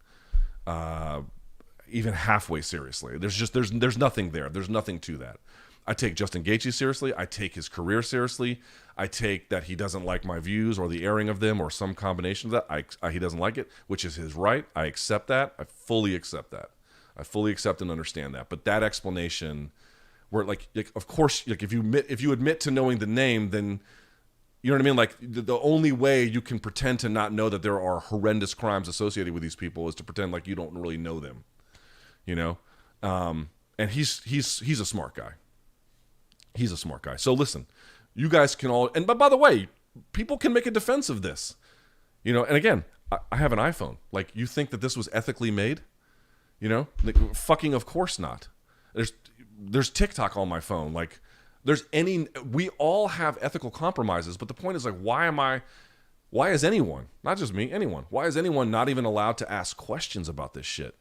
even halfway seriously. There's nothing there. There's nothing to that. I take Justin Gaethje seriously. I take his career seriously. I take that he doesn't like my views or the airing of them or some combination of that. He doesn't like it, which is his right. I accept that. I fully accept that. I fully accept and understand that. But that explanation, where like of course, like if you admit to knowing the name, then you know what I mean. Like the only way you can pretend to not know that there are horrendous crimes associated with these people is to pretend like you don't really know them. And he's a smart guy. He's a smart guy. So listen, you guys can all, but by the way, people can make a defense of this, and again, I have an iPhone. Like, you think that this was ethically made? Like, fucking of course not. There's TikTok on my phone. Like, we all have ethical compromises, but the point is like, why is anyone, not just me, anyone, why is anyone not even allowed to ask questions about this shit?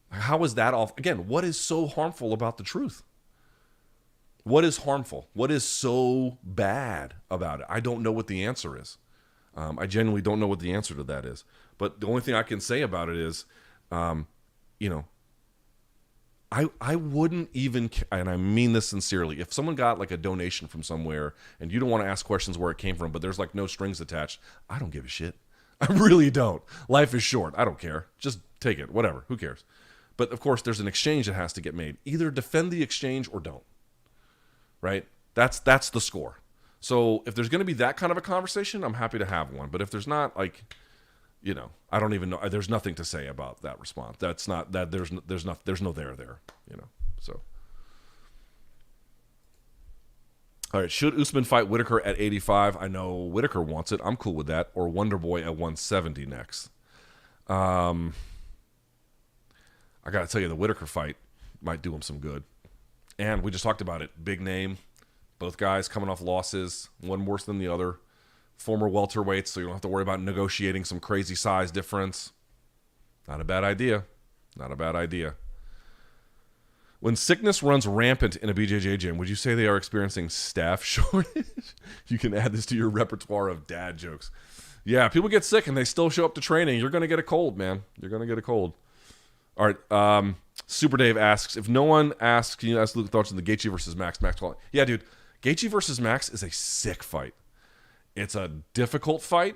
How is that off? Again, what is so harmful about the truth? What is harmful? What is so bad about it? I don't know what the answer is. I genuinely don't know what the answer to that is. But the only thing I can say about it is, I wouldn't even, and I mean this sincerely, if someone got like a donation from somewhere and you don't want to ask questions where it came from, but there's like no strings attached, I don't give a shit. I really don't. Life is short. I don't care. Just take it. Whatever. Who cares? But of course, there's an exchange that has to get made. Either defend the exchange or don't. Right? That's the score. So if there's going to be that kind of a conversation, I'm happy to have one. But if there's not, like, I don't even know. There's nothing to say about that response. That's not that. There's no there. So. All right. Should Usman fight Whittaker at 85? I know Whittaker wants it. I'm cool with that. Or Wonderboy at 170 next. I got to tell you, the Whittaker fight might do him some good. And we just talked about it. Big name. Both guys coming off losses. One worse than the other. Former welterweights, so you don't have to worry about negotiating some crazy size difference. Not a bad idea. Not a bad idea. When sickness runs rampant in a BJJ gym, would you say they are experiencing staff shortage? You can add this to your repertoire of dad jokes. Yeah, people get sick and they still show up to training. You're going to get a cold, man. You're going to get a cold. All right. Super Dave asks, if no one asks, can you ask Luke thoughts on the Gaethje versus Max? Yeah, dude. Gaethje versus Max is a sick fight. It's a difficult fight.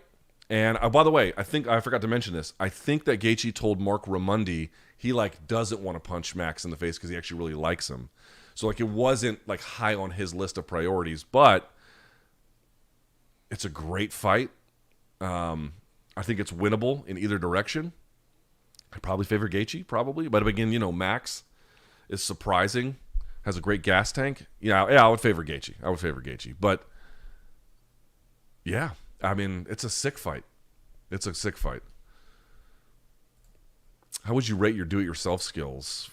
And by the way, I think I forgot to mention this. I think that Gaethje told Marc Raimondi he like doesn't want to punch Max in the face because he actually really likes him. So like it wasn't like high on his list of priorities, but it's a great fight. I think it's winnable in either direction. I probably favor Gaethje, probably. But again, you know, Max is surprising, has a great gas tank. Yeah, I would favor Gaethje. But yeah, I mean, it's a sick fight. It's a sick fight. How would you rate your do-it-yourself skills?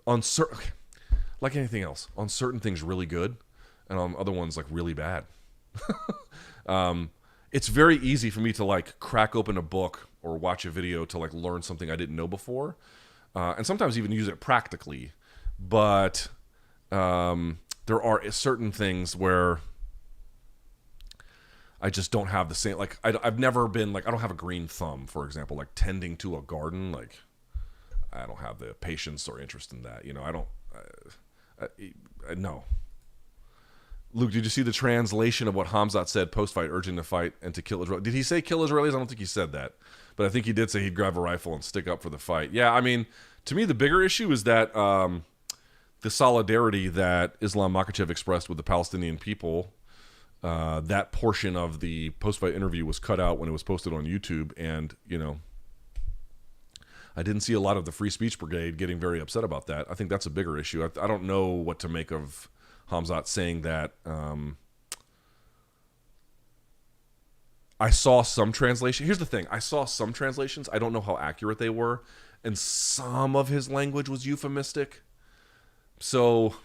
On certain, like anything else, on certain things really good, and on other ones like really bad. It's very easy for me to like crack open a book or watch a video to like learn something I didn't know before, and sometimes even use it practically. But there are certain things where I just don't have the same, like, I've never been, like, I don't have a green thumb, for example, like, tending to a garden, like, I don't have the patience or interest in that, you know, I don't, no. Luke, did you see the translation of what Khamzat said post-fight, urging the fight and to kill Israelis? Did he say kill Israelis? I don't think he said that, but I think he did say he'd grab a rifle and stick up for the fight. Yeah, I mean, to me, the bigger issue is that the solidarity that Islam Makhachev expressed with the Palestinian people, that portion of the post-fight interview was cut out when it was posted on YouTube, and, you know, I didn't see a lot of the Free Speech Brigade getting very upset about that. I think that's a bigger issue. I don't know what to make of Khamzat saying that. I saw some translation. Here's the thing. I saw some translations. I don't know how accurate they were, and some of his language was euphemistic. So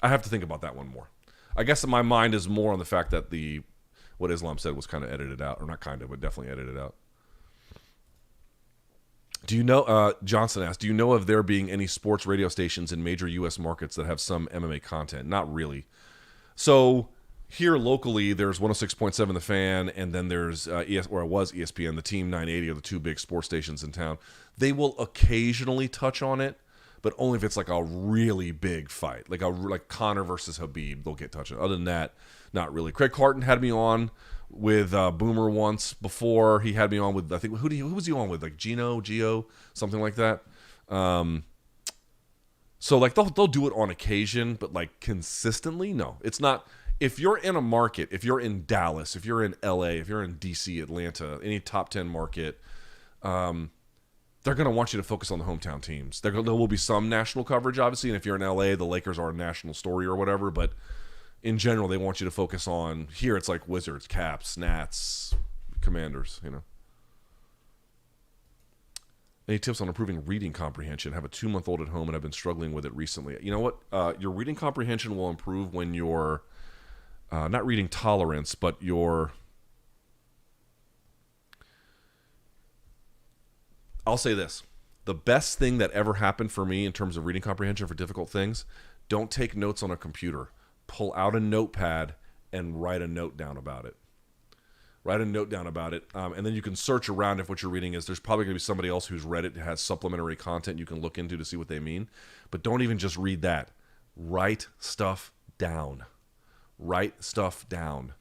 I have to think about that one more. I guess my mind is more on the fact that what Islam said was kind of edited out, or not kind of, but definitely edited out. Do you know, Johnson asked, do you know of there being any sports radio stations in major U.S. markets that have some MMA content? Not really. So here locally, there's 106.7 The Fan, and then there's, or it was ESPN, the Team 980 are the two big sports stations in town. They will occasionally touch on it, but only if it's like a really big fight, like Conor versus Khabib, they'll get touched on. Other than that, not really. Craig Carton had me on with Boomer once before. He had me on with, I think, who was he on with? Like Gio, something like that. So like they'll do it on occasion, but like consistently, no. It's not. If you're in a market, if you're in Dallas, if you're in LA, if you're in DC, Atlanta, any top 10 market, they're going to want you to focus on the hometown teams. There will be some national coverage, obviously, and if you're in LA, the Lakers are a national story or whatever, but in general, they want you to focus on, here it's like Wizards, Caps, Nats, Commanders, you know. Any tips on improving reading comprehension? I have a 2-month-old at home and I've been struggling with it recently. You know what? Your reading comprehension will improve when you're not reading tolerance, but your... I'll say this. The best thing that ever happened for me in terms of reading comprehension for difficult things, don't take notes on a computer. Pull out a notepad and write a note down about it. Write a note down about it, and then you can search around if what you're reading is, there's probably going to be somebody else who's read it, has supplementary content you can look into to see what they mean. But don't even just read that. Write stuff down. Write stuff down.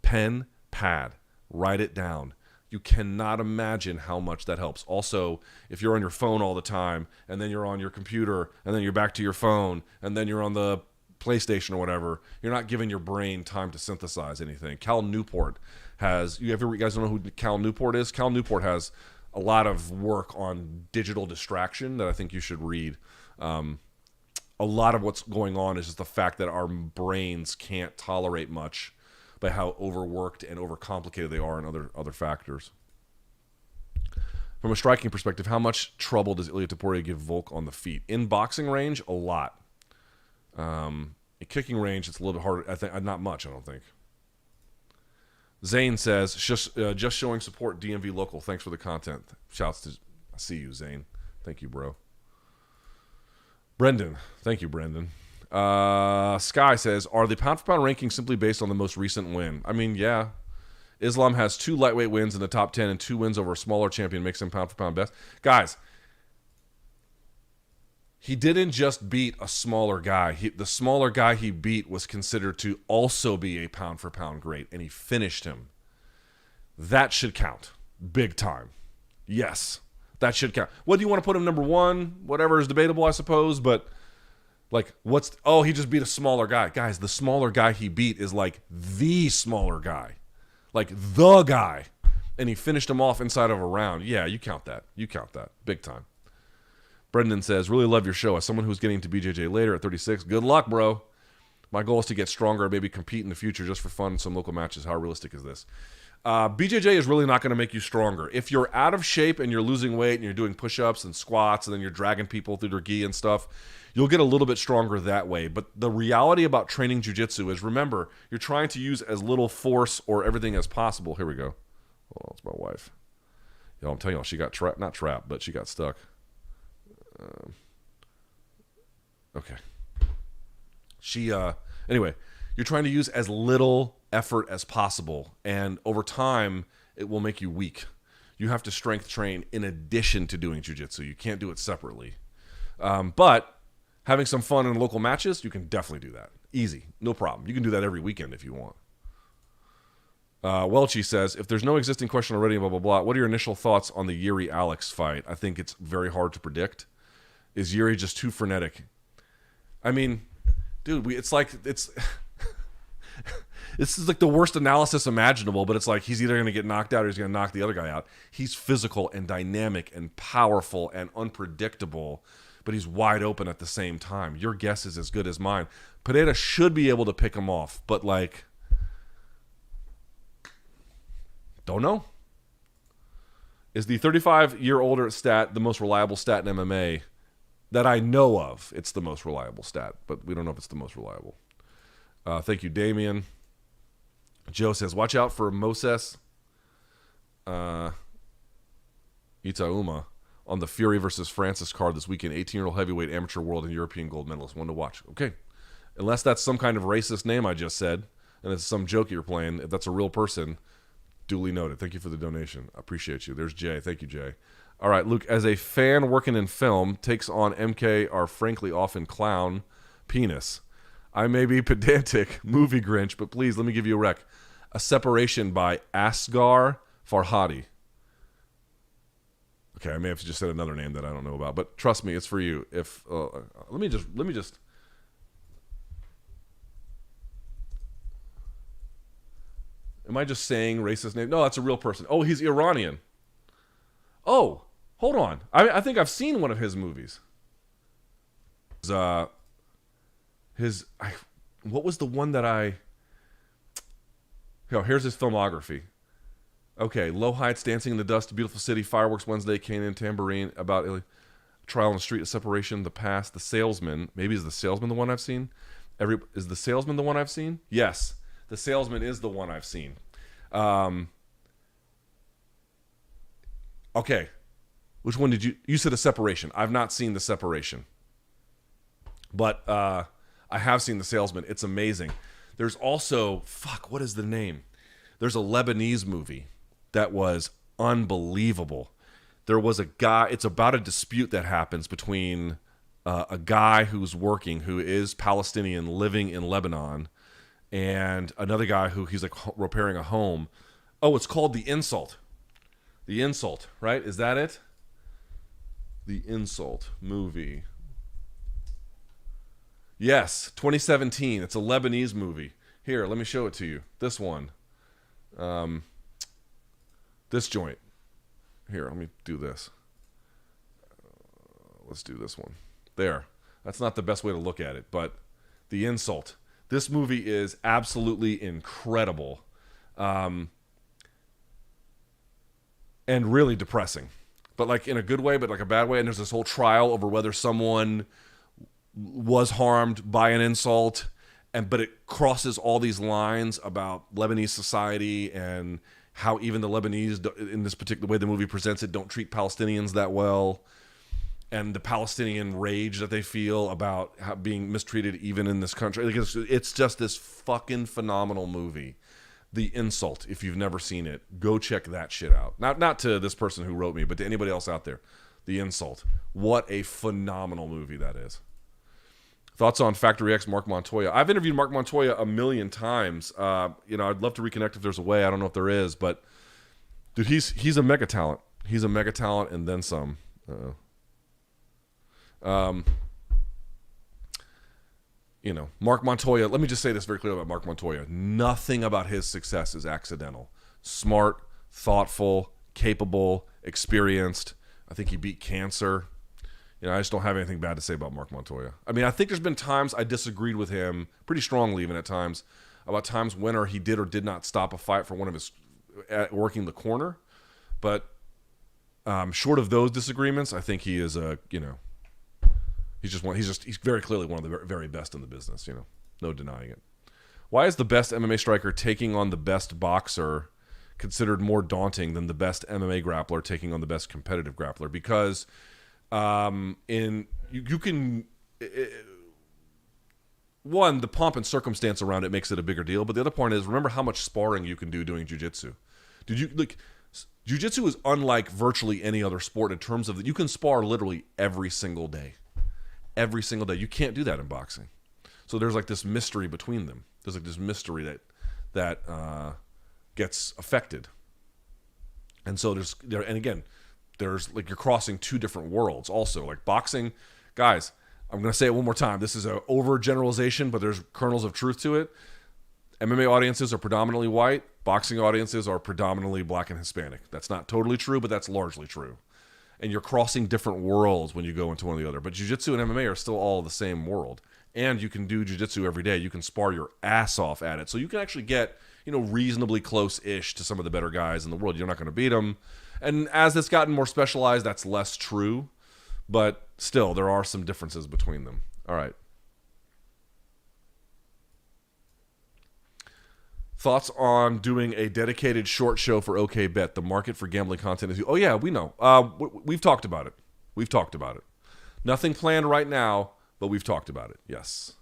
Pen, pad. Write it down. You cannot imagine how much that helps. Also, if you're on your phone all the time, and then you're on your computer, and then you're back to your phone, and then you're on the PlayStation or whatever, you're not giving your brain time to synthesize anything. Cal Newport has, you guys don't know who Cal Newport is? Cal Newport has a lot of work on digital distraction that I think you should read. A lot of what's going on is just the fact that our brains can't tolerate much by how overworked and overcomplicated they are, and other factors. From a striking perspective, how much trouble does Ilia Topuria give Volk on the feet? In boxing range, a lot. In kicking range, it's a little bit harder. I think not much. I don't think. Zane says, just showing support DMV local. Thanks for the content. Shouts to, I see you, Zane. Thank you, bro. Brendan. Thank you, Brendan. Sky says, are the pound-for-pound rankings simply based on the most recent win? I mean, yeah. Islam has 2 lightweight wins in the top 10 and 2 wins over a smaller champion, makes him pound-for-pound best. Guys, he didn't just beat a smaller guy. The smaller guy he beat was considered to also be a pound-for-pound great, and he finished him. That should count. Big time. Yes, that should count. Whether you want to put him number 1, whatever is debatable, I suppose, but like, he just beat a smaller guy. Guys, the smaller guy he beat is like the smaller guy. Like the guy. And he finished him off inside of a round. Yeah, you count that. You count that. Big time. Brendan says, really love your show. As someone who's getting to BJJ later at 36, good luck, bro. My goal is to get stronger and maybe compete in the future just for fun in some local matches. How realistic is this? BJJ is really not going to make you stronger. If you're out of shape and you're losing weight and you're doing push-ups and squats and then you're dragging people through their gi and stuff, you'll get a little bit stronger that way. But the reality about training jiu-jitsu is, remember, you're trying to use as little force or everything as possible. Here we go. Oh, it's my wife. Yo, I'm telling y'all, she got trapped. Not trapped, but she got stuck. Okay. Anyway, you're trying to use as little effort as possible, and over time, it will make you weak. You have to strength train in addition to doing jiu-jitsu. You can't do it separately. But having some fun in local matches, you can definitely do that. Easy. No problem. You can do that every weekend if you want. Welchie says, if there's no existing question already, blah, blah, blah, what are your initial thoughts on the Yuri-Alex fight? I think it's very hard to predict. Is Yuri just too frenetic? I mean, dude, it's this is like the worst analysis imaginable, but it's like he's either going to get knocked out or he's going to knock the other guy out. He's physical and dynamic and powerful and unpredictable, but he's wide open at the same time. Your guess is as good as mine. Pereira should be able to pick him off, but like, don't know. Is the 35-year-older stat the most reliable stat in MMA? That I know of, it's the most reliable stat, but we don't know if it's the most reliable. Thank you, Damien. Joe says, watch out for Moses Itauma on the Fury versus Francis card this weekend. 18-year-old heavyweight amateur world and European gold medalist. One to watch. Okay. Unless that's some kind of racist name I just said, and it's some joke you're playing, if that's a real person, duly noted. Thank you for the donation. I appreciate you. There's Jay. Thank you, Jay. All right, Luke, as a fan working in film, takes on MK are frankly often clown penis. I may be pedantic, movie Grinch, but please let me give you a rec. A Separation by Asghar Farhadi. Okay, I may have just said another name that I don't know about, but trust me, it's for you. If let me just. Am I just saying racist name? No, that's a real person. Oh, he's Iranian. Oh, hold on. I think I've seen one of his movies. What was the one that I... here's his filmography. Okay, Low Heights, Dancing in the Dust, Beautiful City, Fireworks Wednesday, Canaan, Tambourine, About Trial on the Street, A Separation, The Past, The Salesman. Maybe is The Salesman the one I've seen? Is The Salesman the one I've seen? Yes, The Salesman is the one I've seen. Okay, which one did you said A Separation. I've not seen The Separation, but I have seen The Salesman. It's amazing. There's also, what is the name? There's a Lebanese movie that was unbelievable. There was a guy, it's about a dispute that happens between a guy who is Palestinian living in Lebanon, and another guy who he's like repairing a home. Oh, it's called The Insult. The Insult, right? Is that it? The Insult movie. Yes, 2017. It's a Lebanese movie. Here, let me show it to you. This one. This joint. Here, let me do this. Let's do this one. There. That's not the best way to look at it, but The Insult. This movie is absolutely incredible. And really depressing. But like in a good way, but like a bad way. And there's this whole trial over whether someone was harmed by an insult. but it crosses all these lines about Lebanese society and how even the Lebanese, in this particular way the movie presents it, don't treat Palestinians that well, and the Palestinian rage that they feel about being mistreated even in this country. Like it's just this fucking phenomenal movie. The Insult, if you've never seen it, go check that shit out. Not to this person who wrote me, but to anybody else out there. The Insult. What a phenomenal movie that is. Thoughts on Factory X, Marc Montoya? I've interviewed Marc Montoya a million times. I'd love to reconnect if there's a way. I don't know if there is, but dude, he's a mega talent. He's a mega talent and then some. Marc Montoya, let me just say this very clearly about Marc Montoya. Nothing about his success is accidental. Smart, thoughtful, capable, experienced. I think he beat cancer. I just don't have anything bad to say about Marc Montoya. I mean, I think there's been times I disagreed with him pretty strongly, even at times, about times when he did or did not stop a fight for one of his working the corner. But short of those disagreements, I think he is he's very clearly one of the very best in the business. No denying it. Why is the best MMA striker taking on the best boxer considered more daunting than the best MMA grappler taking on the best competitive grappler? Because one, the pomp and circumstance around it makes it a bigger deal, but the other point is, remember how much sparring you can do doing jiu-jitsu. Jiu-jitsu is unlike virtually any other sport in terms of that you can spar literally every single day. Every single day. You can't do that in boxing. So there's like this mystery between them. There's like this mystery that gets affected. And so there's like you're crossing two different worlds also. Like boxing, guys, I'm going to say it one more time. This is an overgeneralization, but there's kernels of truth to it. MMA audiences are predominantly white. Boxing audiences are predominantly black and Hispanic. That's not totally true, but that's largely true. And you're crossing different worlds when you go into one or the other. But jiu-jitsu and MMA are still all the same world. And you can do jiu-jitsu every day. You can spar your ass off at it. So you can actually get, reasonably close-ish to some of the better guys in the world. You're not going to beat them. And as it's gotten more specialized, that's less true. But still, there are some differences between them. All right. Thoughts on doing a dedicated short show for OK Bet? The market for gambling content is... Oh, yeah, we know. We've talked about it. Nothing planned right now, but we've talked about it. Yes.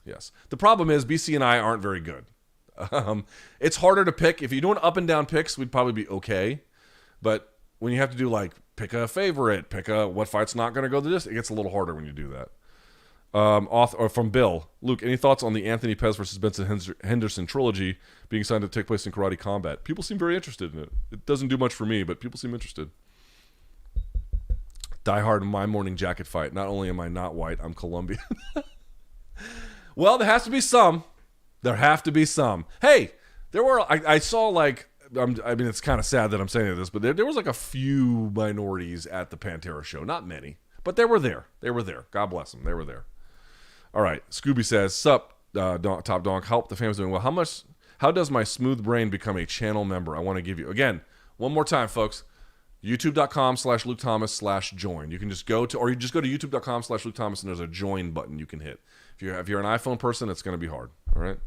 The problem is BC and I aren't very good. It's harder to pick. If you're doing up and down picks, we'd probably be okay. But when you have to do, pick a favorite, what fight's not going to go the distance, it gets a little harder when you do that. From Bill, Luke, any thoughts on the Anthony Pettis versus Benson Henderson trilogy being signed to take place in Karate Combat? People seem very interested in it. It doesn't do much for me, but people seem interested. Die Hard My Morning Jacket fight. Not only am I not white, I'm Colombian. Well, there has to be some. Hey, there were. I saw it's kind of sad that I'm saying this, but there was a few minorities at the Pantera show. Not many, but they were there. God bless them. They were there. All right. Scooby says, "Sup, Top Donk. Help the family's doing well. How does my smooth brain become a channel member? I want to give you again one more time, folks. YouTube.com/Luke Thomas/join. You can just go to YouTube.com/Luke Thomas, and there's a join button you can hit. If you're an iPhone person, it's going to be hard. All right.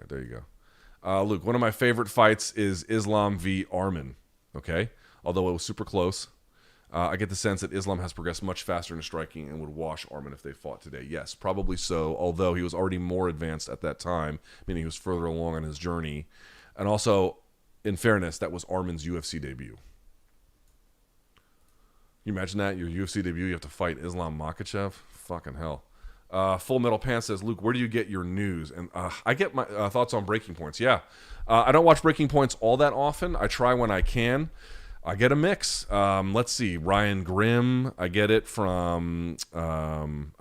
There you go. Luke, one of my favorite fights is Islam v. Arman. Okay, although it was super close. I get the sense that Islam has progressed much faster in striking and would wash Arman if they fought today. Yes, probably so, although he was already more advanced at that time, meaning he was further along on his journey. And also, in fairness, that was Arman's UFC debut. You imagine that? Your UFC debut, you have to fight Islam Makhachev? Fucking hell. Full Metal Pants says, Luke, where do you get your news? And I get my thoughts on Breaking Points. Yeah. I don't watch Breaking Points all that often. I try when I can. I get a mix. Let's see. Ryan Grimm. I get it from some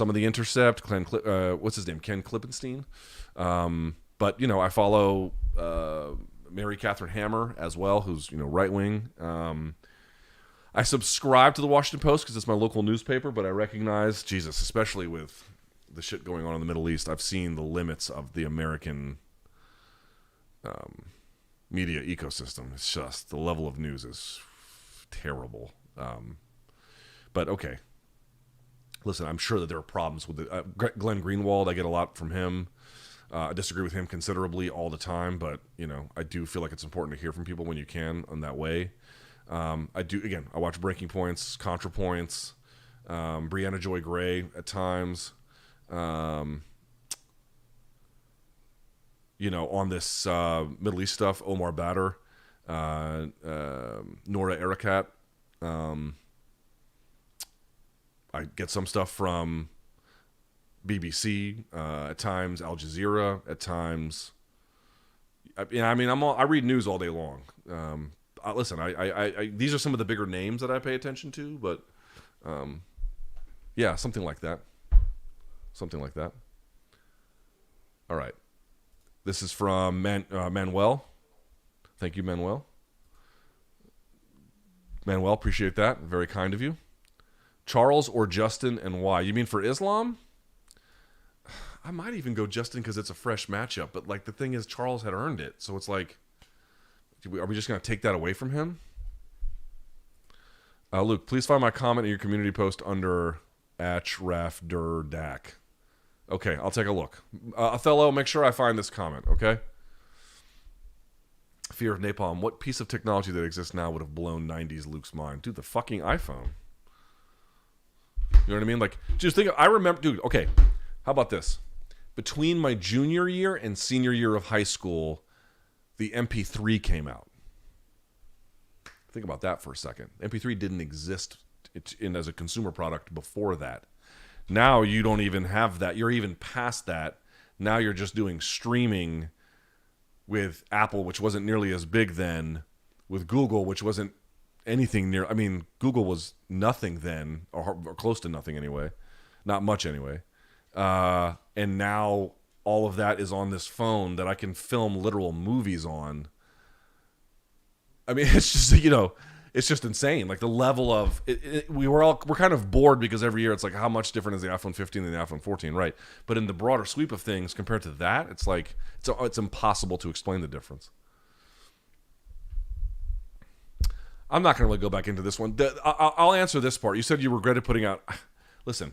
of The Intercept. What's his name? Ken Klippenstein. But I follow Mary Catherine Hammer as well, who's right wing. I subscribe to the Washington Post because it's my local newspaper, but I recognize, Jesus, especially with the shit going on in the Middle East, I've seen the limits of the American media ecosystem. It's just, the level of news is terrible. But okay. listen, I'm sure that there are problems with it. Glenn Greenwald, I get a lot from him. I disagree with him considerably all the time, but I do feel like it's important to hear from people when you can in that way. I watch Breaking Points, ContraPoints, Brianna Joy Gray at times. On this Middle East stuff, Omar Bader, Nora Erakat. I get some stuff from BBC at times, Al Jazeera at times. I read news all day long. Listen, I these are some of the bigger names that I pay attention to, but something like that. Something like that. All right. This is from Manuel. Thank you, Manuel. Manuel, appreciate that. Very kind of you. Charles or Justin, and why? You mean for Islam? I might even go Justin because it's a fresh matchup. But the thing is, Charles had earned it. So it's are we just going to take that away from him? Luke, please find my comment in your community post under Achrafderdak. Okay, I'll take a look. Othello, make sure I find this comment, okay? Fear of Napalm. What piece of technology that exists now would have blown 90s Luke's mind? Dude, the fucking iPhone. You know what I mean? Just think, I remember, dude, okay, how about this? Between my junior year and senior year of high school, the MP3 came out. Think about that for a second. MP3 didn't exist as a consumer product before that. Now you don't even have that. You're even past that. Now you're just doing streaming with Apple, which wasn't nearly as big then, with Google, which wasn't anything near. Google was nothing then, or close to nothing anyway. Not much anyway. And now all of that is on this phone that I can film literal movies on. It's just, it's just insane. The level of it, we're kind of bored because every year it's how much different is the iPhone 15 than the iPhone 14, right? But in the broader sweep of things, compared to that, it's it's impossible to explain the difference. I'm not going to really go back into this one. I'll answer this part. You said you regretted putting out. Listen,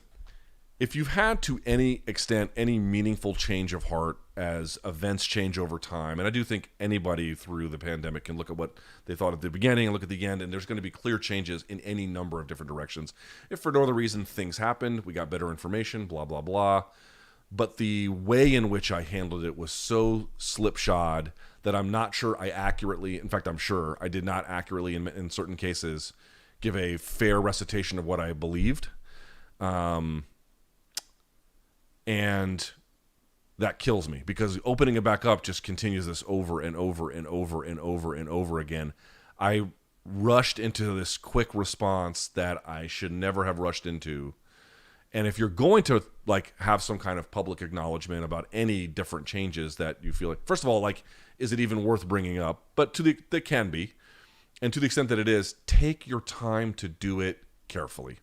if you've had to any extent any meaningful change of heart as events change over time, and I do think anybody through the pandemic can look at what they thought at the beginning and look at the end, and there's going to be clear changes in any number of different directions. If for no other reason things happened, we got better information, blah, blah, blah. But the way in which I handled it was so slipshod that I'm not sure I accurately, in fact, I'm sure I did not accurately in certain cases give a fair recitation of what I believed. And that kills me because opening it back up just continues this over and over and over and over and over again. I rushed into this quick response that I should never have rushed into. And if you're going to have some kind of public acknowledgement about any different changes that you feel first of all, is it even worth bringing up? But that can be. And to the extent that it is, take your time to do it carefully.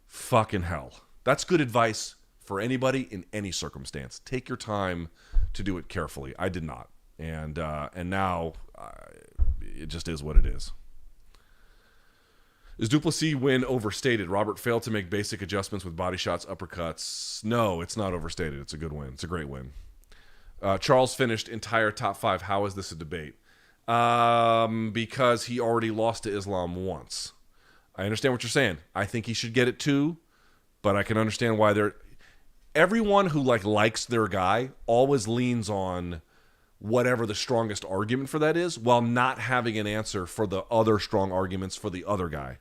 Fucking hell. That's good advice for anybody in any circumstance. Take your time to do it carefully. I did not. And now it just is what it is. Is Duplessis win overstated? Robert failed to make basic adjustments with body shots, uppercuts. No, it's not overstated. It's a good win. It's a great win. Charles finished entire top 5. How is this a debate? Because he already lost to Islam once. I understand what you're saying. I think he should get it too, but I can understand why everyone who likes their guy always leans on whatever the strongest argument for that is while not having an answer for the other strong arguments for the other guy.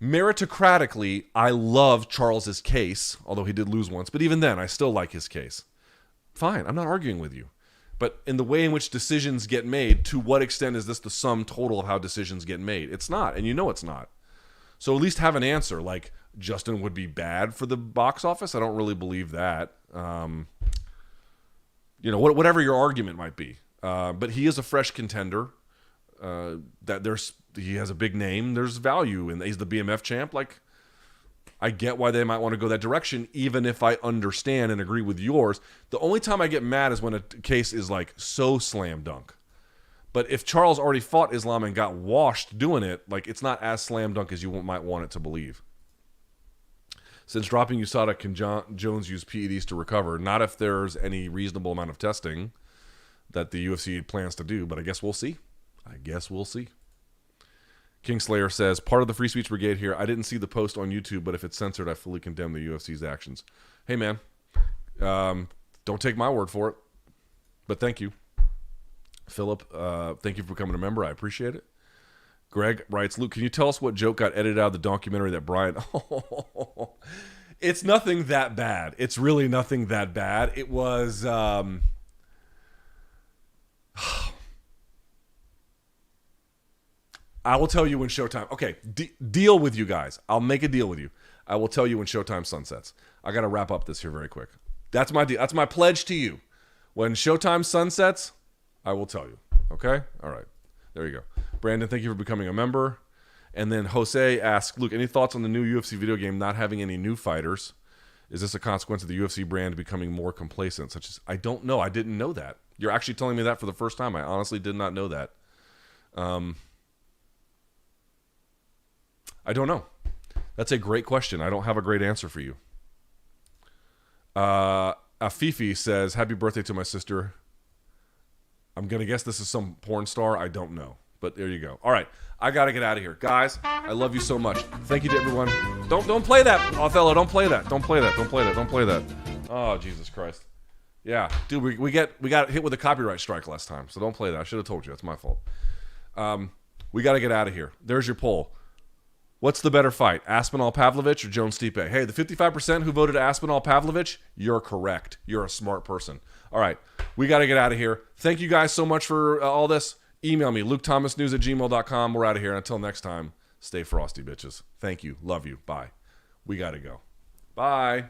Meritocratically, I love Charles's case, although he did lose once, but even then, I still like his case. Fine, I'm not arguing with you. But in the way in which decisions get made, to what extent is this the sum total of how decisions get made? It's not, and you know it's not. So at least have an answer, Justin would be bad for the box office. I don't really believe that. Whatever your argument might be. But he is a fresh contender. He has a big name. There's value, and he's the BMF champ. I get why they might want to go that direction, even if I understand and agree with yours. The only time I get mad is when a case is so slam dunk. But if Charles already fought Islam and got washed doing it, it's not as slam dunk as you might want it to believe. Since dropping USADA, can Jon Jones use PEDs to recover? Not if there's any reasonable amount of testing that the UFC plans to do, but I guess we'll see. Kingslayer says, part of the free speech brigade here. I didn't see the post on YouTube, but if it's censored, I fully condemn the UFC's actions. Hey, man, don't take my word for it, but thank you. Philip, thank you for becoming a member. I appreciate it. Greg writes, Luke, can you tell us what joke got edited out of the documentary that Brian... It's nothing that bad. It's really nothing that bad. It was... I will tell you when Showtime... Okay, deal with you guys. I'll make a deal with you. I will tell you when Showtime sunsets. I got to wrap up this here very quick. That's my deal. That's my pledge to you. When Showtime sunsets, I will tell you. Okay? All right. There you go. Brandon, thank you for becoming a member. And then Jose asks, Luke, any thoughts on the new UFC video game not having any new fighters? Is this a consequence of the UFC brand becoming more complacent? Such as, I don't know. I didn't know that. You're actually telling me that for the first time. I honestly did not know that. I don't know. That's a great question. I don't have a great answer for you. Afifi says, happy birthday to my sister. I'm going to guess this is some porn star. I don't know. But there you go. All right. I got to get out of here. Guys, I love you so much. Thank you to everyone. Don't play that, Othello. Don't play that. Don't play that. Don't play that. Don't play that. Oh, Jesus Christ. Yeah. Dude, we got hit with a copyright strike last time. So don't play that. I should have told you. That's my fault. We got to get out of here. There's your poll. What's the better fight, Aspinall Pavlovich or Jones Stipe? Hey, the 55% who voted Aspinall Pavlovich, you're correct. You're a smart person. All right, we got to get out of here. Thank you guys so much for all this. Email me, lukethomasnews@gmail.com. We're out of here. Until next time, stay frosty, bitches. Thank you. Love you. Bye. We got to go. Bye.